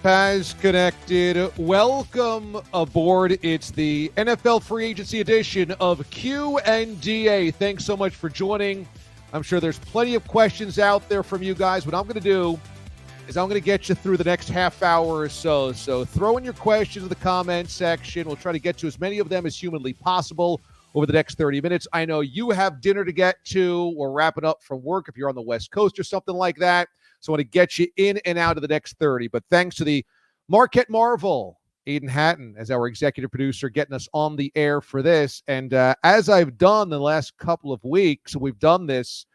has connected. Welcome aboard. It's the NFL free agency edition of Q&DA. Thanks so much for joining. I'm sure there's plenty of questions out there from you guys. What I'm going to do is I'm going to get you through the next half hour or so. So throw in your questions in the comment section. We'll try to get to as many of them as humanly possible over the next 30 minutes. I know you have dinner to get to. We're wrapping up from work if you're on the West Coast or something like that. So I want to get you in and out of the next 30. But thanks to the Marquette Marvel, Aiden Hatton, as our executive producer, getting us on the air for this. And as I've done the last couple of weeks, we've done this,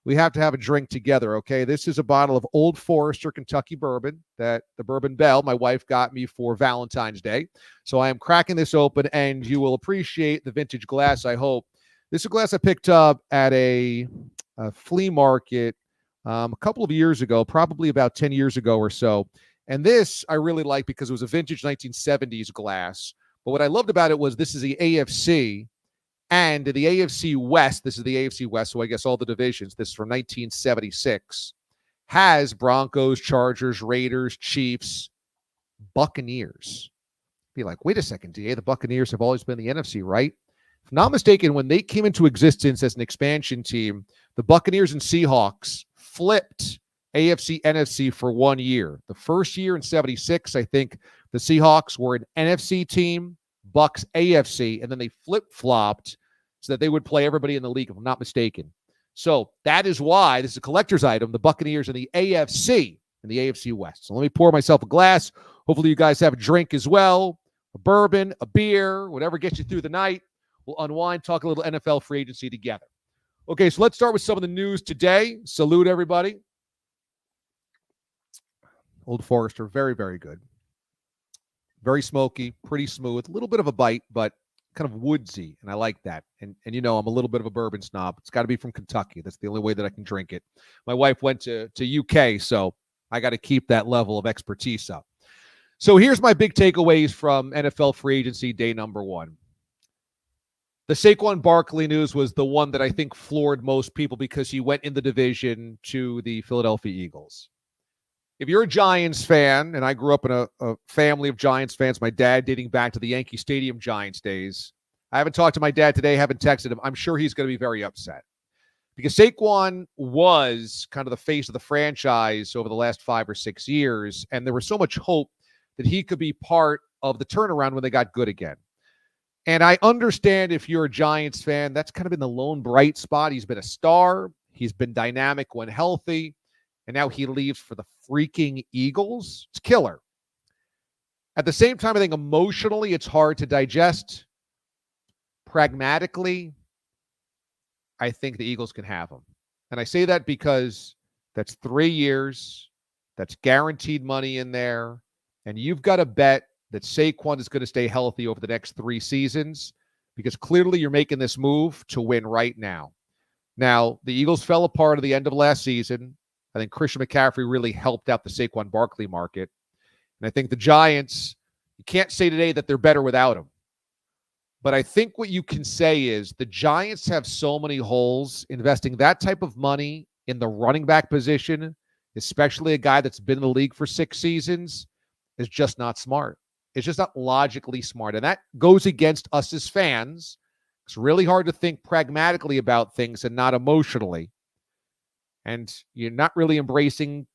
we have to have a drink together, okay? This is a bottle of Old Forester Kentucky bourbon that the Bourbon Belle, my wife, got me for Valentine's Day. So I am cracking this open, and you will appreciate the vintage glass, I hope. This is a glass I picked up at a flea market a couple of years ago, probably about 10 years ago or so. And this I really like because it was a vintage 1970s glass. But what I loved about it was this is the AFC, and the AFC West, this is the AFC West, so I guess all the divisions, this is from 1976, has Broncos, Chargers, Raiders, Chiefs, Buccaneers. Be like, wait a second, DA, the Buccaneers have always been the NFC, right? If not mistaken, when they came into existence as an expansion team, the Buccaneers and Seahawks flipped AFC, NFC for 1 year. The first year in 76, I think the Seahawks were an NFC team, Bucs AFC, and then they flip-flopped so that they would play everybody in the league, if I'm not mistaken. So that is why this is a collector's item, the Buccaneers and the AFC West. So let me pour myself a glass. Hopefully you guys have a drink as well, a bourbon, a beer, whatever gets you through the night. We'll unwind, talk a little NFL free agency together. Okay, so let's start with some of the news today. Salute, everybody. Old Forester, very, very good. Very smoky, pretty smooth, a little bit of a bite, but kind of woodsy, and I like that. And you know, I'm a little bit of a bourbon snob. It's got to be from Kentucky. That's the only way that I can drink it. My wife went to UK, so I got to keep that level of expertise up. So here's my big takeaways from NFL free agency day number one. The Saquon Barkley news was the one that I think floored most people because he went in the division to the Philadelphia Eagles. If you're a Giants fan, and I grew up in a family of Giants fans, my dad dating back to the Yankee Stadium Giants days. I haven't talked to my dad today, haven't texted him. I'm sure he's going to be very upset because Saquon was kind of the face of the franchise over the last 5 or 6 years, and there was so much hope that he could be part of the turnaround when they got good again. And I understand if you're a Giants fan, that's kind of been the lone bright spot. He's been a star. He's been dynamic when healthy. And now he leaves for the freaking Eagles. It's killer. At the same time, I think emotionally it's hard to digest. Pragmatically, I think the Eagles can have him. And I say that because that's 3 years. That's guaranteed money in there. And you've got to bet that Saquon is going to stay healthy over the next 3 seasons because clearly you're making this move to win right now. Now, the Eagles fell apart at the end of last season. I think Christian McCaffrey really helped out the Saquon Barkley market. And I think the Giants, you can't say today that they're better without him. But I think what you can say is the Giants have so many holes. Investing that type of money in the running back position, especially a guy that's been in the league for 6 seasons, is just not smart. It's just not logically smart. And that goes against us as fans. It's really hard to think pragmatically about things and not emotionally. And you're not really embracing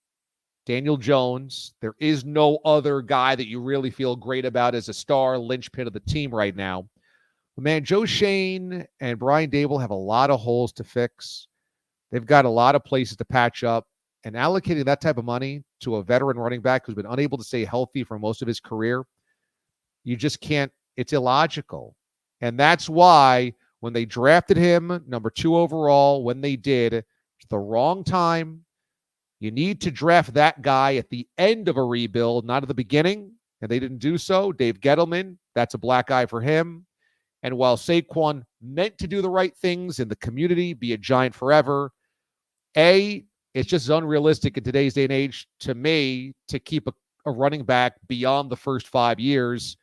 Daniel Jones. There is no other guy that you really feel great about as a star linchpin of the team right now. But man, Joe Shane and Brian Dable have a lot of holes to fix. They've got a lot of places to patch up. And allocating that type of money to a veteran running back who's been unable to stay healthy for most of his career, you just can't. It's illogical. And that's why when they drafted him, number 2 overall, when they did, it's the wrong time. You need to draft that guy at the end of a rebuild, not at the beginning. And they didn't do so. Dave Gettleman, that's a black eye for him. And while Saquon meant to do the right things in the community, be a Giant forever, it's just unrealistic in today's day and age, to me, to keep a running back beyond the first 5 years.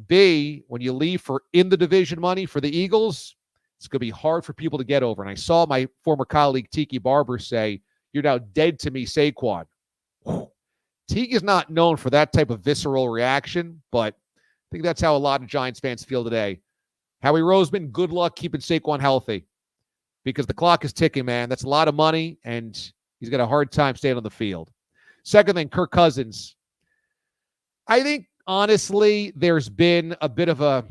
B, when you leave for in the division money for the Eagles, it's going to be hard for people to get over. And I saw my former colleague Tiki Barber say, "You're now dead to me, Saquon." Teague is not known for that type of visceral reaction, but I think that's how a lot of Giants fans feel today. Howie Roseman, good luck keeping Saquon healthy because the clock is ticking, man. That's a lot of money, and he's got a hard time staying on the field. Second thing, Kirk Cousins. I think, honestly, there's been a bit of a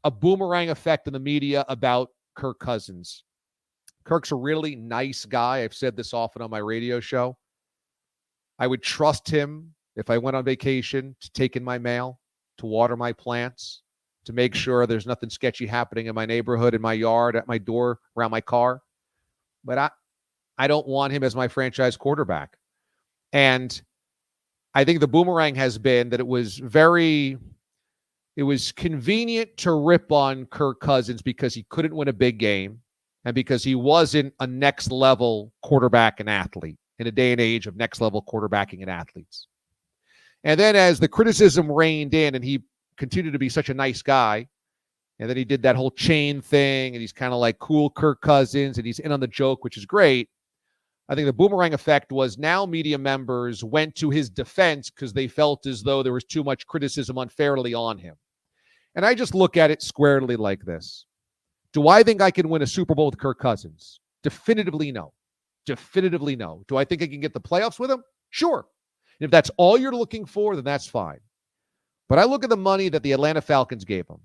boomerang effect in the media about Kirk Cousins. Kirk's a really nice guy. I've said this often on my radio show. I would trust him if I went on vacation to take in my mail, to water my plants, to make sure there's nothing sketchy happening in my neighborhood, in my yard, at my door, around my car. But I don't want him as my franchise quarterback. And I think the boomerang has been that it was convenient to rip on Kirk Cousins because he couldn't win a big game and because he wasn't a next level quarterback and athlete in a day and age of next level quarterbacking and athletes. And then as the criticism reigned in and he continued to be such a nice guy, and then he did that whole chain thing and he's kind of like cool Kirk Cousins and he's in on the joke, which is great. I think the boomerang effect was now media members went to his defense because they felt as though there was too much criticism unfairly on him. And I just look at it squarely like this. Do I think I can win a Super Bowl with Kirk Cousins? Definitively no. Definitively no. Do I think I can get the playoffs with him? Sure. And if that's all you're looking for, then that's fine. But I look at the money that the Atlanta Falcons gave him.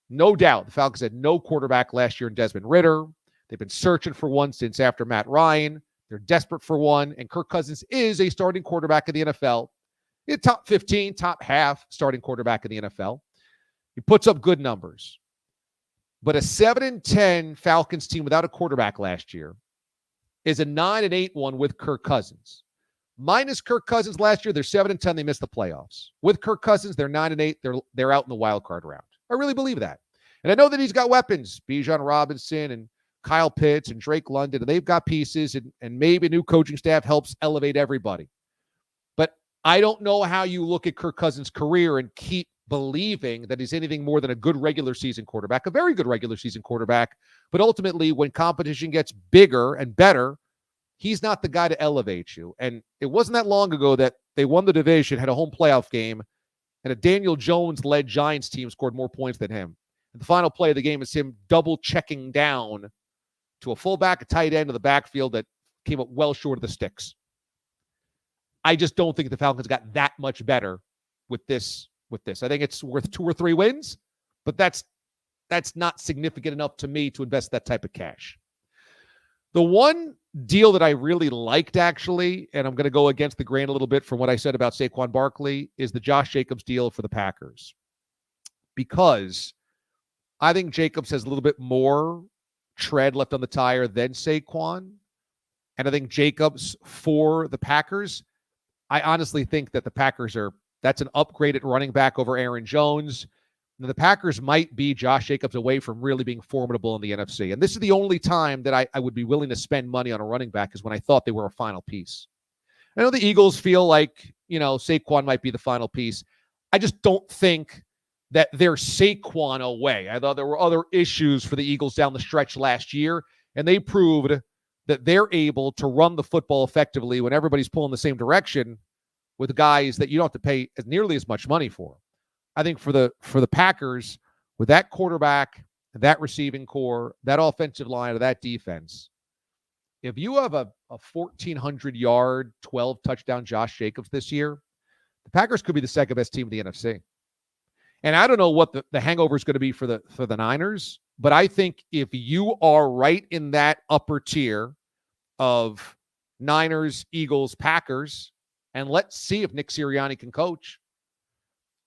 No doubt, the Falcons had no quarterback last year in Desmond Ridder. They've been searching for one since after Matt Ryan. They're desperate for one, and Kirk Cousins is a starting quarterback in the NFL. He's top 15, top half starting quarterback in the NFL. He puts up good numbers. But a 7-10 Falcons team without a quarterback last year is a 9-8 one with Kirk Cousins. Minus Kirk Cousins last year, they're 7-10. They missed the playoffs. With Kirk Cousins, they're 9-8. They're out in the wild card round. I really believe that. And I know that he's got weapons, Bijan Robinson and Kyle Pitts and Drake London, and they've got pieces, and maybe a new coaching staff helps elevate everybody. But I don't know how you look at Kirk Cousins' career and keep believing that he's anything more than a good regular season quarterback, a very good regular season quarterback. But ultimately, when competition gets bigger and better, he's not the guy to elevate you. And it wasn't that long ago that they won the division, had a home playoff game, and a Daniel Jones-led Giants team scored more points than him. And the final play of the game is him double-checking down to a fullback, a tight end of the backfield that came up well short of the sticks. I just don't think the Falcons got that much better with this. I think it's worth 2 or 3 wins, but that's not significant enough to me to invest that type of cash. The one deal that I really liked, actually, and I'm going to go against the grain a little bit from what I said about Saquon Barkley, is the Josh Jacobs deal for the Packers. Because I think Jacobs has a little bit more tread left on the tire than Saquon. And I think Jacobs for the Packers, I honestly think that the Packers that's an upgraded running back over Aaron Jones. Now, the Packers might be Josh Jacobs away from really being formidable in the NFC. And this is the only time that I would be willing to spend money on a running back is when I thought they were a final piece. I know the Eagles feel like, Saquon might be the final piece. I just don't think that they're Saquon away. I thought there were other issues for the Eagles down the stretch last year, and they proved that they're able to run the football effectively when everybody's pulling the same direction with guys that you don't have to pay nearly as much money for. I think for the Packers, with that quarterback, that receiving core, that offensive line, or that defense, if you have a 1,400-yard, 12-touchdown Josh Jacobs this year, the Packers could be the second best team in the NFC. And I don't know what the hangover is going to be for the Niners, but I think if you are right in that upper tier of Niners, Eagles, Packers, and let's see if Nick Sirianni can coach,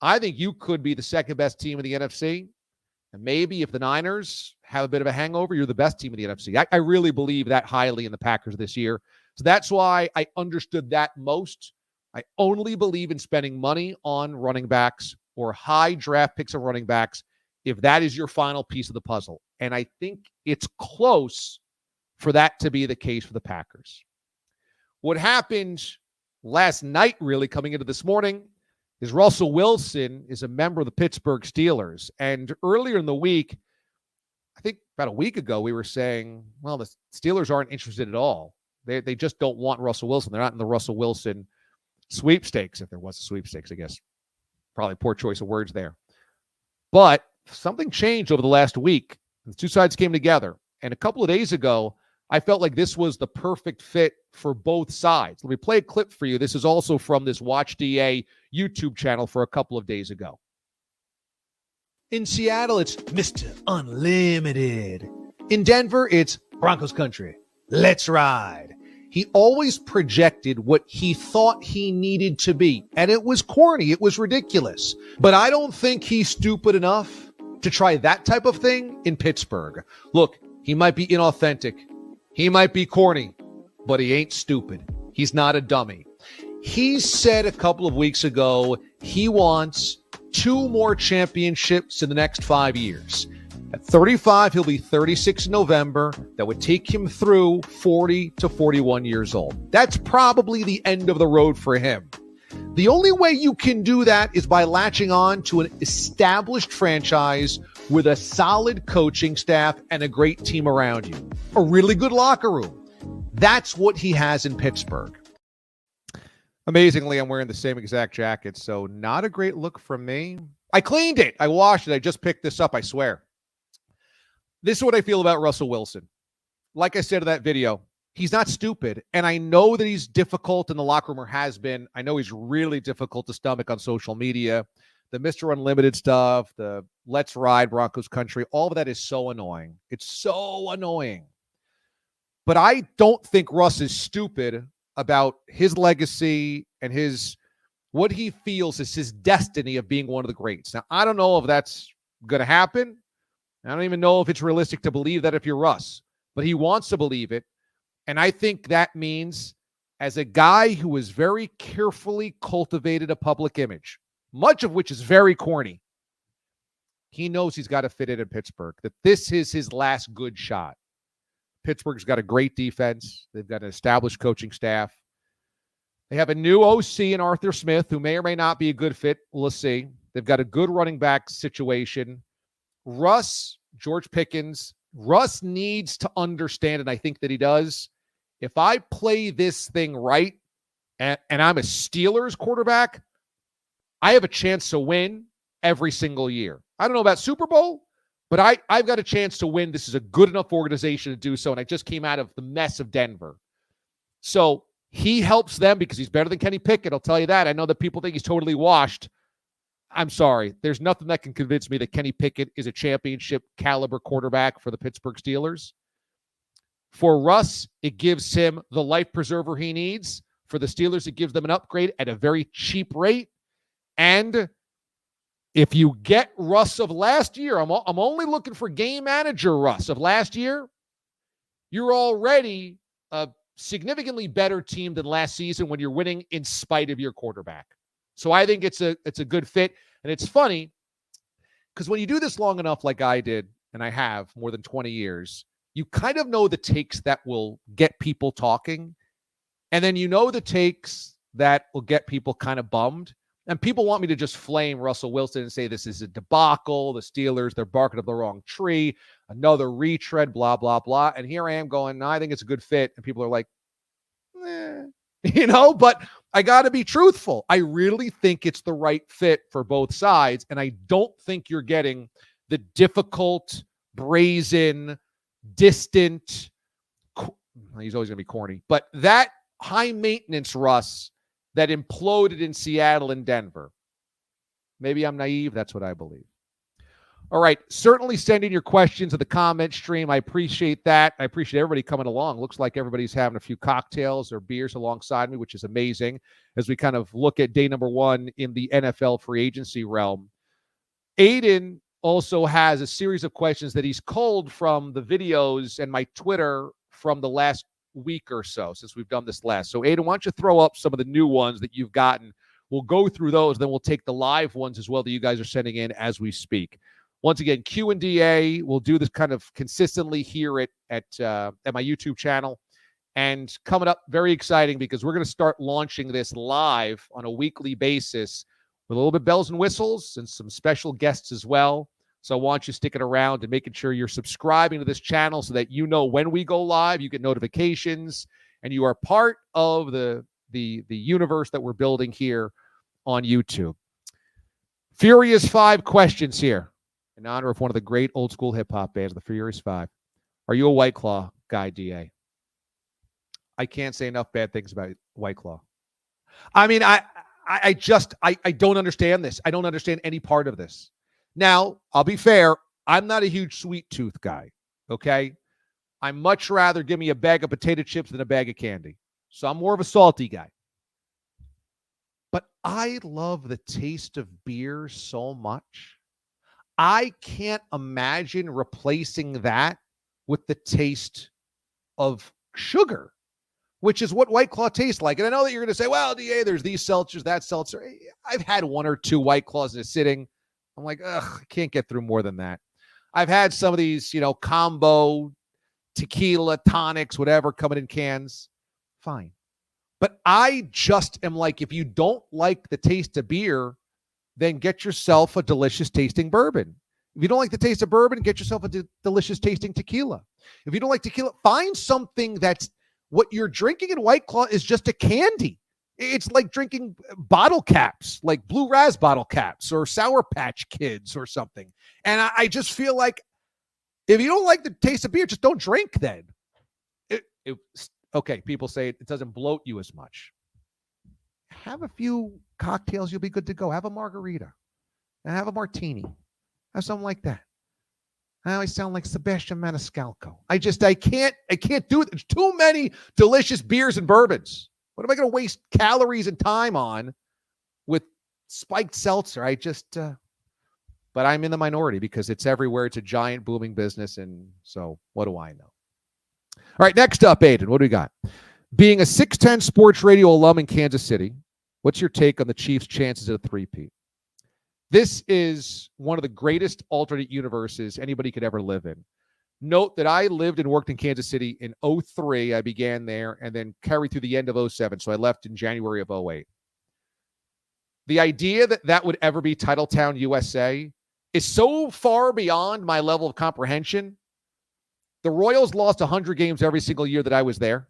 I think you could be the second best team in the NFC. And maybe if the Niners have a bit of a hangover, you're the best team in the NFC. I really believe that highly in the Packers this year. So that's why I understood that most. I only believe in spending money on running backs or high draft picks of running backs if that is your final piece of the puzzle. And I think it's close for that to be the case for the Packers. What happened last night, really coming into this morning, is Russell Wilson is a member of the Pittsburgh Steelers. And earlier in the week, I think about a week ago, we were saying, well, the Steelers aren't interested at all. They just don't want Russell Wilson. They're not in the Russell Wilson sweepstakes, if there was a sweepstakes, I guess. Probably poor choice of words there. But something changed over the last week. The two sides came together. And a couple of days ago, I felt like this was the perfect fit for both sides. Let me play a clip for you. This is also from this Watch DA YouTube channel for a couple of days ago. In Seattle, it's Mr. Unlimited. In Denver, it's Broncos country. Let's ride. He always projected what he thought he needed to be. And it was corny. It was ridiculous. But I don't think he's stupid enough to try that type of thing in Pittsburgh. Look, he might be inauthentic. He might be corny, but he ain't stupid. He's not a dummy. He said a couple of weeks ago he wants 2 more championships in the next 5 years. At 35, he'll be 36 in November. That would take him through 40 to 41 years old. That's probably the end of the road for him. The only way you can do that is by latching on to an established franchise with a solid coaching staff and a great team around you. A really good locker room. That's what he has in Pittsburgh. Amazingly, I'm wearing the same exact jacket, so not a great look from me. I cleaned it. I washed it. I just picked this up, I swear. This is what I feel about Russell Wilson. Like I said in that video, he's not stupid. And I know that he's difficult in the locker room, or has been. I know he's really difficult to stomach on social media. The Mr. Unlimited stuff, the Let's Ride Broncos country, all of that is so annoying. It's so annoying. But I don't think Russ is stupid about his legacy and what he feels is his destiny of being one of the greats. Now, I don't know if that's going to happen. I don't even know if it's realistic to believe that if you're Russ, but he wants to believe it. And I think that means, as a guy who has very carefully cultivated a public image, much of which is very corny, he knows he's got to fit in Pittsburgh, that this is his last good shot. Pittsburgh's got a great defense. They've got an established coaching staff. They have a new OC in Arthur Smith, who may or may not be a good fit. We'll see. They've got a good running back situation. Russ, George Pickens, Russ needs to understand, and I think that he does, if I play this thing right and I'm a Steelers quarterback, I have a chance to win every single year. I don't know about Super Bowl, but I've got a chance to win. This is a good enough organization to do so, and I just came out of the mess of Denver. So he helps them because he's better than Kenny Pickett, I'll tell you that. I know that people think he's totally washed. I'm sorry. There's nothing that can convince me that Kenny Pickett is a championship caliber quarterback for the Pittsburgh Steelers. For Russ, it gives him the life preserver he needs. For the Steelers, it gives them an upgrade at a very cheap rate. And if you get Russ of last year, I'm only looking for game manager Russ of last year, you're already a significantly better team than last season when you're winning in spite of your quarterback. So I think it's a good fit. And it's funny because when you do this long enough, like I did, and I have more than 20 years, you kind of know the takes that will get people talking. And then you know the takes that will get people kind of bummed. And people want me to just flame Russell Wilson and say this is a debacle. The Steelers, they're barking up the wrong tree. Another retread, blah, blah, blah. And here I am going, no, I think it's a good fit. And people are like, but I got to be truthful. I really think it's the right fit for both sides. And I don't think you're getting the difficult, brazen, distant, he's always going to be corny, but that high maintenance Russ that imploded in Seattle and Denver. Maybe I'm naive. That's what I believe. All right. Certainly send in your questions to the comment stream. I appreciate that. I appreciate everybody coming along. Looks like everybody's having a few cocktails or beers alongside me, which is amazing as we kind of look at day number 1 in the NFL free agency realm. Aiden also has a series of questions that he's culled from the videos and my Twitter from the last week or so since we've done this last. So Aiden, why don't you throw up some of the new ones that you've gotten? We'll go through those. Then we'll take the live ones as well that you guys are sending in as we speak. Once again, Q&DA, we'll do this kind of consistently here at my YouTube channel. And coming up, very exciting because we're going to start launching this live on a weekly basis with a little bit bells and whistles and some special guests as well. So I want you sticking around and making sure you're subscribing to this channel so that you know when we go live, you get notifications, and you are part of the the universe that we're building here on YouTube. Furious 5 questions here in honor of one of the great old school hip hop bands, the Furious 5. Are you a White Claw guy, DA? I can't say enough bad things about White Claw. I mean, I don't understand this. I don't understand any part of this. Now, I'll be fair. I'm not a huge sweet tooth guy. Okay. I much rather give me a bag of potato chips than a bag of candy. So I'm more of a salty guy. But I love the taste of beer so much. I can't imagine replacing that with the taste of sugar, which is what White Claw tastes like. And I know that you're going to say, well, DA, there's these seltzers, that seltzer. I've had 1 or 2 White Claws in a sitting. I'm like, ugh, I can't get through more than that. I've had some of these, combo tequila, tonics, whatever, coming in cans. Fine. But I just am like, if you don't like the taste of beer, then get yourself a delicious tasting bourbon. If you don't like the taste of bourbon, get yourself a delicious tasting tequila. If you don't like tequila, find something that's what you're drinking in White Claw is just a candy. It's like drinking bottle caps, like Blue Raz bottle caps or Sour Patch Kids or something. And I just feel like if you don't like the taste of beer, just don't drink then. Okay, people say it doesn't bloat you as much. Have a few cocktails, you'll be good to go. Have a margarita. And have a martini. Have something like that. I always sound like Sebastian Maniscalco. I can't do it. There's too many delicious beers and bourbons. What am I going to waste calories and time on with spiked seltzer? But I'm in the minority because it's everywhere. It's a giant booming business. And so what do I know? All right, next up, Aiden, what do we got? Being a 610 Sports Radio alum in Kansas City, what's your take on the Chiefs' chances at a three-peat? This is one of the greatest alternate universes anybody could ever live in. Note that I lived and worked in Kansas City in 2003. I began there and then carried through the end of 2007. So I left in January of 2008. The idea that that would ever be Titletown, USA is so far beyond my level of comprehension. The Royals lost 100 games every single year that I was there.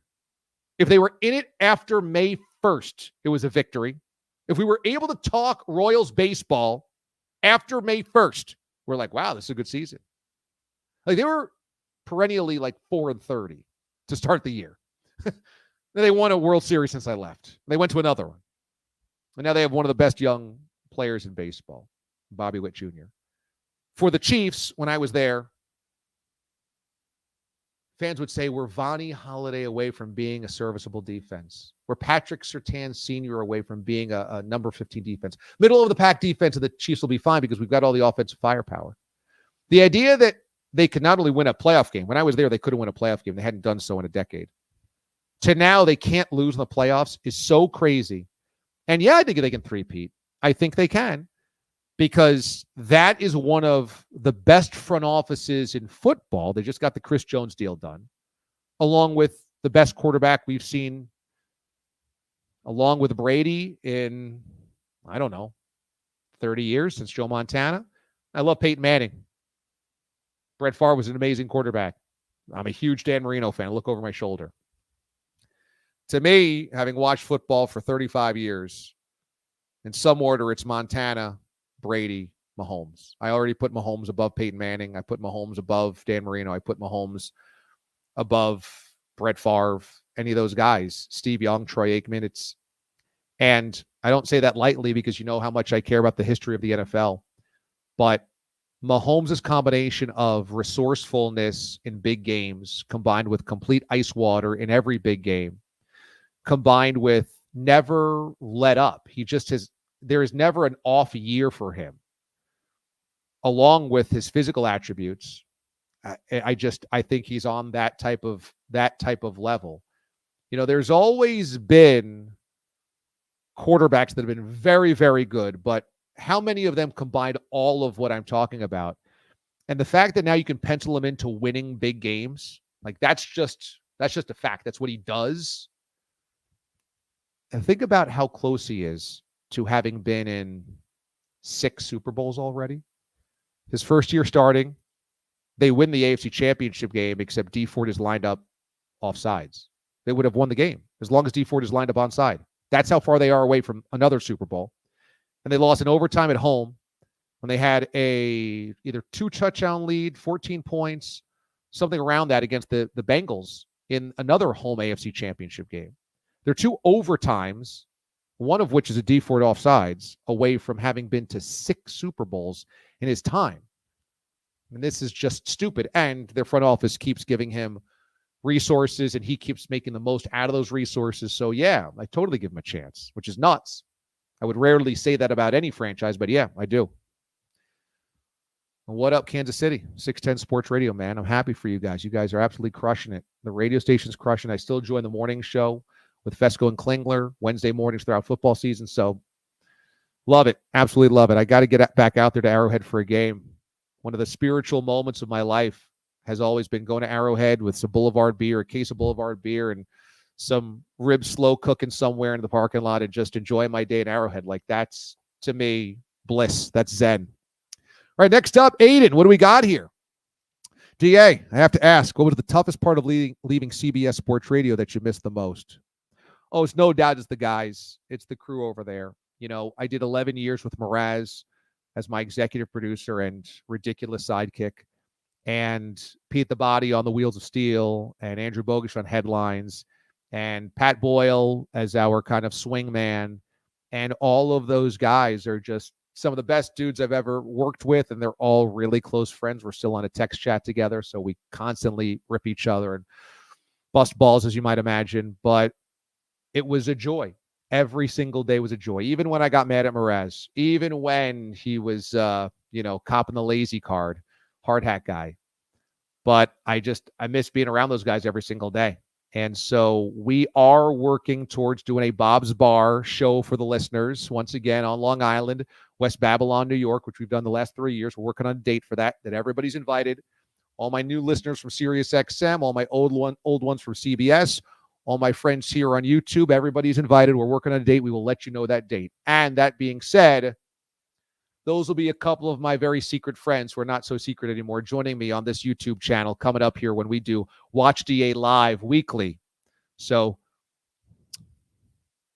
If they were in it after May 1st, it was a victory. If we were able to talk Royals baseball after May 1st, we're like, wow, this is a good season. Like they were perennially like 4-30 to start the year. Then they won a World Series since I left. They went to another one. And now they have one of the best young players in baseball, Bobby Witt Jr. For the Chiefs, when I was there, fans would say we're Vonnie Holiday away from being a serviceable defense. We're Patrick Surtain Sr. away from being a number 15 defense. Middle of the pack defense of the Chiefs will be fine because we've got all the offensive firepower. The idea that they could not only win a playoff game. When I was there, they couldn't win a playoff game. They hadn't done so in a decade. To now, they can't lose in the playoffs is so crazy. And yeah, I think they can three-peat. I think they can because that is one of the best front offices in football. They just got the Chris Jones deal done, along with the best quarterback we've seen, along with Brady in, 30 years since Joe Montana. I love Peyton Manning. Brett Favre was an amazing quarterback. I'm a huge Dan Marino fan. I look over my shoulder. To me, having watched football for 35 years, in some order, it's Montana, Brady, Mahomes. I already put Mahomes above Peyton Manning. I put Mahomes above Dan Marino. I put Mahomes above Brett Favre, any of those guys, Steve Young, Troy Aikman. And I don't say that lightly because you know how much I care about the history of the NFL. But Mahomes' combination of resourcefulness in big games combined with complete ice water in every big game, combined with never let up. There is never an off year for him, along with his physical attributes. I think he's on that type of level. There's always been quarterbacks that have been very, very good, but how many of them combined all of what I'm talking about? And the fact that now you can pencil him into winning big games, like that's just a fact. That's what he does. And think about how close he is to having been in 6 Super Bowls already. His first year starting, they win the AFC Championship game, except D Ford is lined up offsides. They would have won the game as long as D Ford is lined up onside. That's how far they are away from another Super Bowl. And they lost in overtime at home when they had a either 2-touchdown lead, 14 points, something around that against the Bengals in another home AFC championship game. There are 2 overtimes, one of which is a D4 offsides, away from having been to 6 Super Bowls in his time. And this is just stupid. And their front office keeps giving him resources, and he keeps making the most out of those resources. So, yeah, I totally give him a chance, which is nuts. I would rarely say that about any franchise, but yeah, I do. What up, Kansas City? 610 Sports Radio, man. I'm happy for you guys. You guys are absolutely crushing it. The radio station's crushing it. I still join the morning show with Fesco and Klingler Wednesday mornings throughout football season. So love it. Absolutely love it. I got to get back out there to Arrowhead for a game. One of the spiritual moments of my life has always been going to Arrowhead with some Boulevard beer, a case of Boulevard beer, and some ribs slow cooking somewhere in the parking lot and just enjoying my day in Arrowhead. Like, that's, to me, bliss. That's zen. All right, next up, Aiden. What do we got here? DA, I have to ask, what was the toughest part of leaving CBS Sports Radio that you missed the most? Oh, it's no doubt it's the guys. It's the crew over there. You know, I did 11 years with Mraz as my executive producer and ridiculous sidekick, and Pete the Body on the Wheels of Steel, and Andrew Bogish on headlines, and Pat Boyle as our kind of swing man. And all of those guys are just some of the best dudes I've ever worked with, and they're all really close friends. We're still on a text chat together, so we constantly rip each other and bust balls, as you might imagine. But it was a joy. Every single day was a joy. Even when I got mad at Mraz, even when he was, copping the lazy card, hard hat guy. But I miss being around those guys every single day. And so we are working towards doing a Bob's Bar show for the listeners, once again on Long Island, West Babylon, New York, which we've done the last 3 years. We're working on a date for that everybody's invited. All my new listeners from SiriusXM, all my old ones from CBS, all my friends here on YouTube, everybody's invited. We're working on a date. We will let you know that date. And that being said, those will be a couple of my very secret friends who are not so secret anymore joining me on this YouTube channel coming up here when we do Watch DA Live weekly. So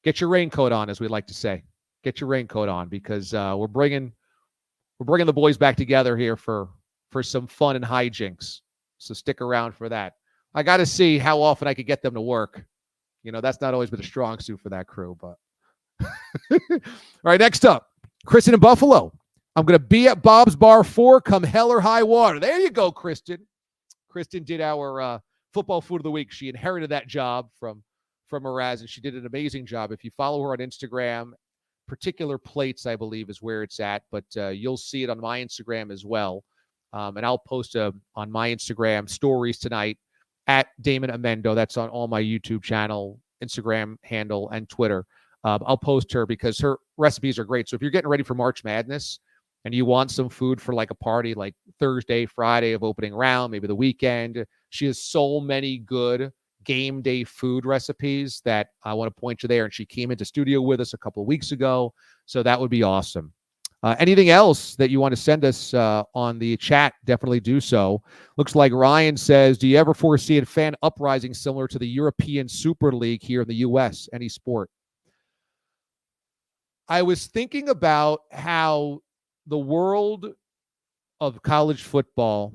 get your raincoat on, as we like to say. Get your raincoat on, because we're bringing the boys back together here for some fun and hijinks. So stick around for that. I got to see how often I could get them to work. You know, that's not always been a strong suit for that crew. But all right, next up, Kristen in Buffalo. I'm going to be at Bob's Bar 4 come hell or high water. There you go, Kristen. Kristen did our football food of the week. She inherited that job from Mraz, and she did an amazing job. If you follow her on Instagram, Particular Plates, I believe, is where it's at, but you'll see it on my Instagram as well. And I'll post on my Instagram stories tonight at Damon Amendo. That's on all my YouTube channel, Instagram handle, and Twitter. I'll post her because her recipes are great. So if you're getting ready for March Madness and you want some food for like a party, like Thursday, Friday of opening round, maybe the weekend, she has so many good game day food recipes that I want to point you there. And she came into studio with us a couple of weeks ago. So that would be awesome. Anything else that you want to send us on the chat, definitely do so. Looks like Ryan says, do you ever foresee a fan uprising similar to the European Super League here in the U.S., any sport? I was thinking about how the world of college football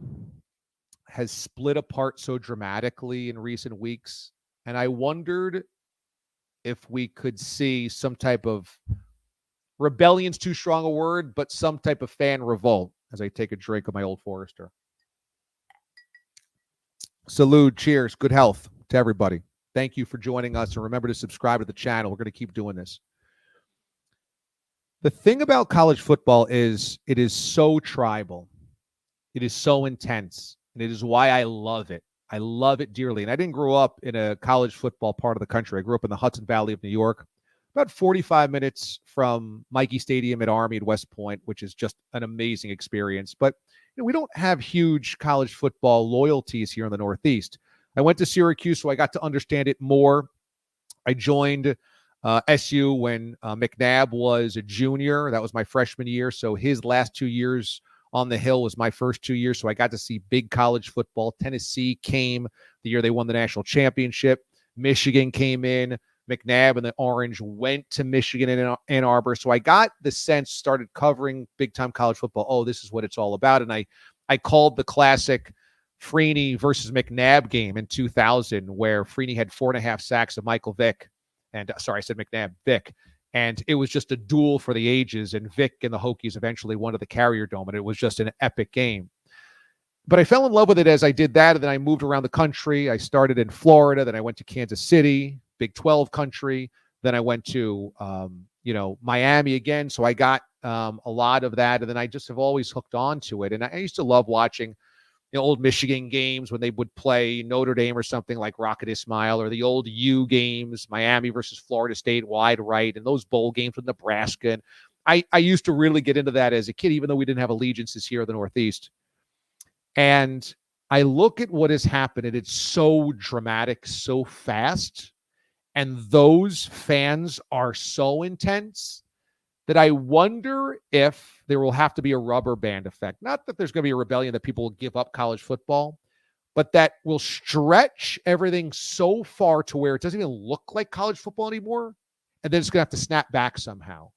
has split apart so dramatically in recent weeks. And I wondered if we could see some type of rebellion's too strong a word, but some type of fan revolt as I take a drink of my Old Forester. Salute, cheers, good health to everybody. Thank you for joining us, and remember to subscribe to the channel. We're going to keep doing this. The thing about college football is it is so tribal. It is so intense, and it is why I love it. I love it dearly. And I didn't grow up in a college football part of the country. I grew up in the Hudson Valley of New York, about 45 minutes from Mikey Stadium at Army at West Point, which is just an amazing experience. But we don't have huge college football loyalties here in the Northeast. I went to Syracuse, so I got to understand it more. I joined SU when McNabb was a junior. That was my freshman year. So his last 2 years on the Hill was my first 2 years. So I got to see big college football. Tennessee came the year they won the national championship. Michigan came in McNabb and the Orange went to Michigan and Ann Arbor. So I got the sense, started covering big-time college football. Oh, this is what it's all about. And I called the classic Freeney versus McNabb game in 2000, where Freeney had 4.5 sacks of Michael Vick. And sorry, I said McNabb, Vick. And it was just a duel for the ages. And Vick and the Hokies eventually won to the Carrier Dome. And it was just an epic game. But I fell in love with it as I did that. And then I moved around the country. I started in Florida. Then I went to Kansas City, Big 12 country. Then I went to, Miami again. So I got a lot of that. And then I just have always hooked on to it. And I used to love watching old Michigan games when they would play Notre Dame or something like Rocket Ismail, or the old U games, Miami versus Florida State, wide right, and those bowl games with Nebraska. And I used to really get into that as a kid, even though we didn't have allegiances here in the Northeast. And I look at what has happened, and it's so dramatic, so fast, and those fans are so intense that I wonder if there will have to be a rubber band effect. Not that there's going to be a rebellion that people will give up college football, but that will stretch everything so far to where it doesn't even look like college football anymore, and then it's going to have to snap back somehow.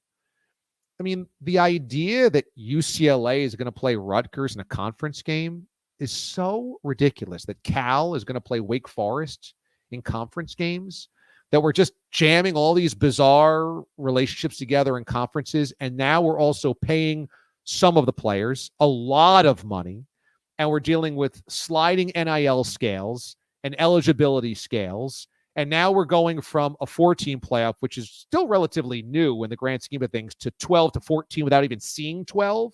I mean, the idea that UCLA is going to play Rutgers in a conference game is so ridiculous, that Cal is going to play Wake Forest in conference games, that we're just jamming all these bizarre relationships together in conferences. And now we're also paying some of the players a lot of money. And we're dealing with sliding NIL scales and eligibility scales. And now we're going from a 14 playoff, which is still relatively new in the grand scheme of things, to 12 to 14 without even seeing 12,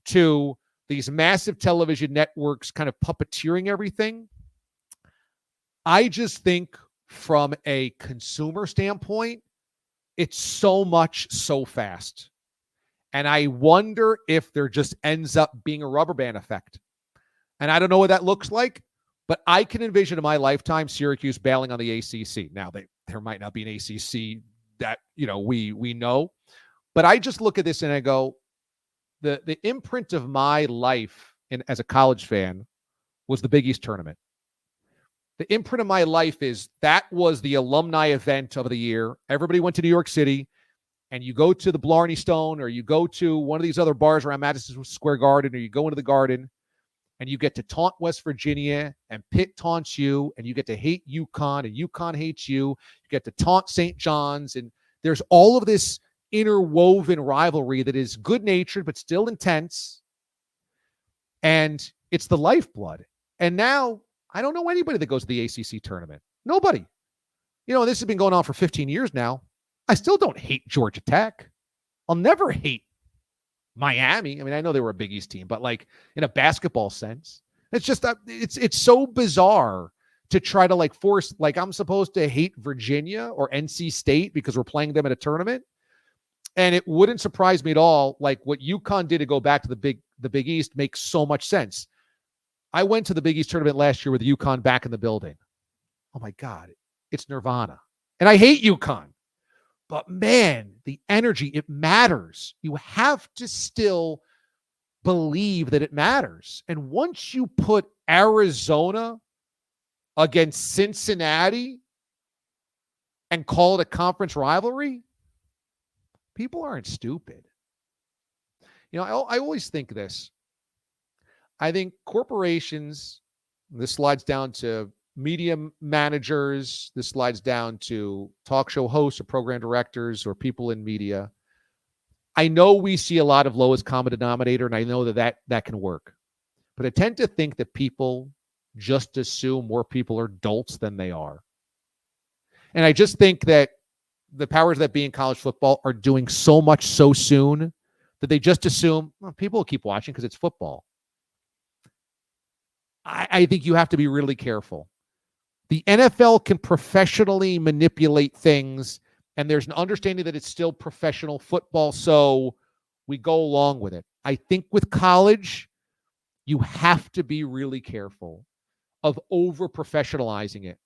to these massive television networks kind of puppeteering everything. I just think from a consumer standpoint, it's so much so fast. And I wonder if there just ends up being a rubber band effect. And I don't know what that looks like, but I can envision in my lifetime Syracuse bailing on the ACC. Now, there might not be an ACC that, we know. But I just look at this and I go, the imprint of my life as a college fan was the Big East tournament. The imprint of my life is that was the alumni event of the year. Everybody went to New York City, and you go to the Blarney Stone, or you go to one of these other bars around Madison Square Garden, or you go into the Garden, and you get to taunt West Virginia, and Pitt taunts you, and you get to hate UConn, and UConn hates you. You get to taunt St. John's, and there's all of this interwoven rivalry that is good-natured but still intense, and it's the lifeblood. And now I don't know anybody that goes to the ACC tournament. Nobody. This has been going on for 15 years now. I still don't hate Georgia Tech. I'll never hate Miami. I mean, I know they were a Big East team, but like in a basketball sense, it's just it's so bizarre to try to force, I'm supposed to hate Virginia or NC State because we're playing them in a tournament. And it wouldn't surprise me at all. Like what UConn did to go back to the Big East makes so much sense. I went to the Big East tournament last year with UConn back in the building. Oh, my God. It's nirvana. And I hate UConn. But, man, the energy, it matters. You have to still believe that it matters. And once you put Arizona against Cincinnati and call it a conference rivalry, people aren't stupid. I always think this. I think corporations, this slides down to media managers, this slides down to talk show hosts or program directors or people in media. I know we see a lot of lowest common denominator, and I know that can work. But I tend to think that people just assume more people are dolts than they are. And I just think that the powers that be in college football are doing so much so soon that they just assume, people will keep watching because it's football. I think you have to be really careful. The NFL can professionally manipulate things, and there's an understanding that it's still professional football, so we go along with it. I think with college, you have to be really careful of over-professionalizing it.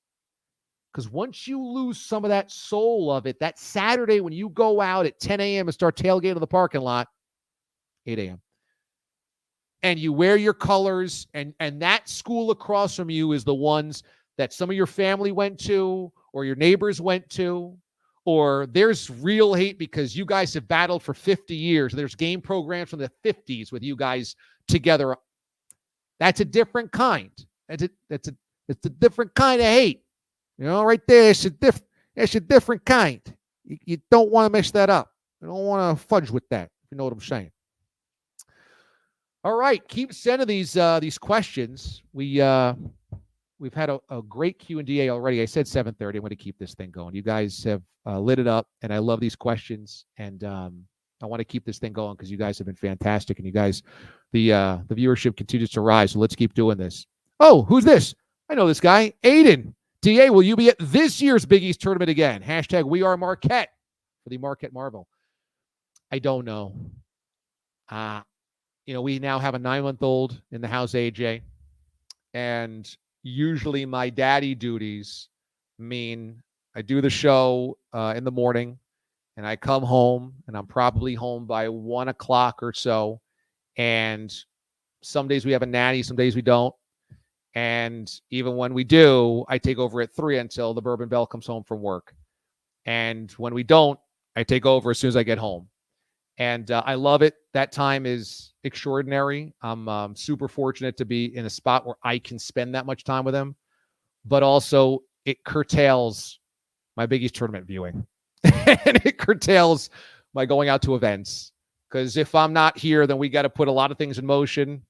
Because once you lose some of that soul of it, that Saturday when you go out at 10 a.m. and start tailgating in the parking lot, 8 a.m., and you wear your colors, and that school across from you is the ones that some of your family went to, or your neighbors went to, or there's real hate because you guys have battled for 50 years. There's game programs from the 50s with you guys together. That's a different kind. It's a different kind of hate. Right there, it's a different kind. You don't want to mix that up. You don't want to fudge with that, if you know what I'm saying. All right, keep sending these questions. We've had a great Q&A already. I said 7:30. I'm going to keep this thing going. You guys have lit it up, and I love these questions. And I want to keep this thing going because you guys have been fantastic, and you guys, the viewership continues to rise. So let's keep doing this. Oh, who's this? I know this guy, Aiden. DA, will you be at this year's Big East tournament again? Hashtag we are Marquette for the Marquette Marvel. I don't know. We now have a 9-month-old in the house, AJ, and usually my daddy duties mean I do the show in the morning, and I come home, and I'm probably home by 1 o'clock or so. And some days we have a nanny, some days we don't. And even when we do, I take over at 3 until the Bourbon Bell comes home from work. And when we don't, I take over as soon as I get home. And I love it. That time is extraordinary. I'm super fortunate to be in a spot where I can spend that much time with him. But also, it curtails my Big East tournament viewing. And it curtails my going out to events. Because if I'm not here, then we got to put a lot of things in motion.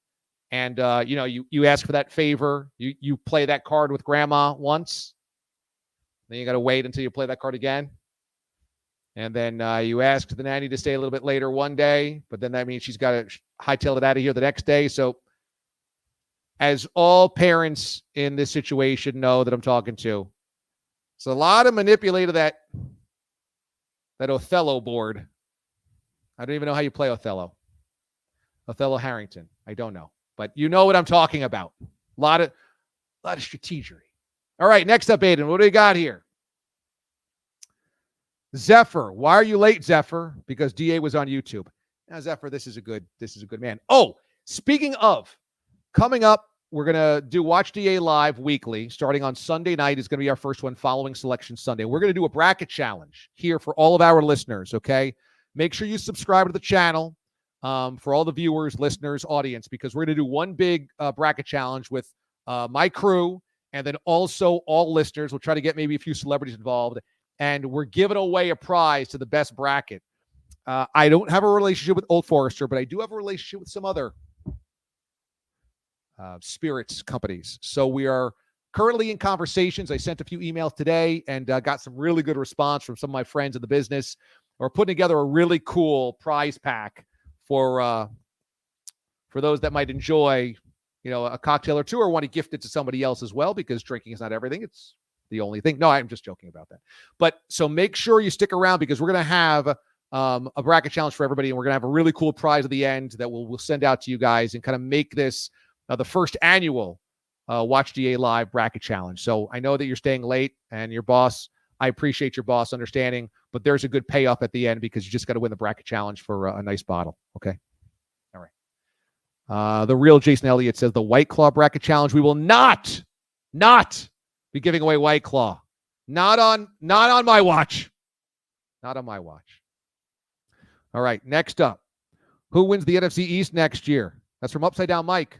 And, you ask for that favor. You play that card with grandma once. Then you got to wait until you play that card again. And then you ask the nanny to stay a little bit later one day, but then that means she's got to hightail it out of here the next day. So as all parents in this situation know that I'm talking to, it's a lot of manipulating that Othello board. I don't even know how you play Othello. Othello Harrington. I don't know. But you know what I'm talking about. A lot of strategery. All right, next up, Aiden. What do we got here? Zephyr. Why are you late, Zephyr? Because DA was on YouTube. Now, Zephyr, this is a good man. Oh, speaking of, coming up, we're going to do Watch DA Live weekly. Starting on Sunday night is going to be our first one following Selection Sunday. We're going to do a bracket challenge here for all of our listeners, okay? Make sure you subscribe to the channel for all the viewers, listeners, audience, because we're going to do one big bracket challenge with my crew, and then also all listeners. We'll try to get maybe a few celebrities involved. And we're giving away a prize to the best bracket. I don't have a relationship with Old Forester, but I do have a relationship with some other spirits companies. So we are currently in conversations. I sent a few emails today and got some really good response from some of my friends in the business. We're putting together a really cool prize pack for those that might enjoy, a cocktail or two or want to gift it to somebody else as well, because drinking is not everything. It's the only thing. No, I'm just joking about that. But so make sure you stick around, because we're going to have a bracket challenge for everybody, and we're going to have a really cool prize at the end that we'll send out to you guys and kind of make this the first annual Watch DA Live bracket challenge. So I know that you're staying late, and your boss, I appreciate your boss understanding, but there's a good payoff at the end because you just got to win the bracket challenge for a nice bottle. Okay. All right. The real Jason Elliott says the White Claw bracket challenge. We will not be giving away White Claw. Not on my watch. Not on my watch. All right, next up. Who wins the NFC East next year? That's from Upside Down Mike.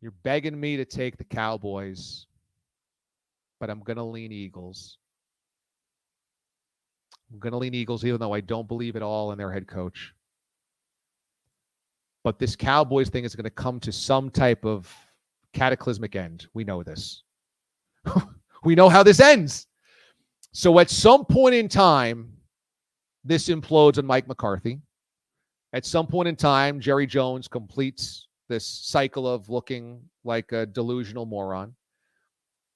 You're begging me to take the Cowboys, but I'm going to lean Eagles. I'm going to lean Eagles, even though I don't believe at all in their head coach. But this Cowboys thing is going to come to some type of cataclysmic end. We know this. We know how this ends. So at some point in time, this implodes on Mike McCarthy. At some point in time, Jerry Jones completes this cycle of looking like a delusional moron.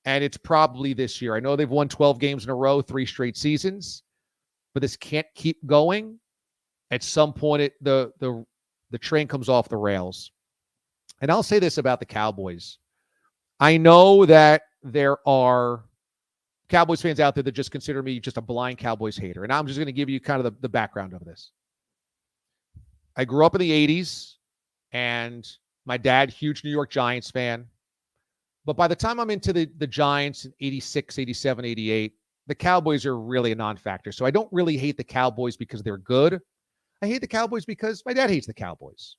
And it's probably this year. I know they've won 12 games in a row, 3 straight seasons, but this can't keep going. At some point, the train comes off the rails. And I'll say this about the Cowboys. I know that there are Cowboys fans out there that just consider me just a blind Cowboys hater. And I'm just going to give you kind of the background of this. I grew up in the 80s, and my dad, huge New York Giants fan. But by the time I'm into the Giants in 86, 87, 88, the Cowboys are really a non-factor. So I don't really hate the Cowboys because they're good. I hate the Cowboys because my dad hates the Cowboys.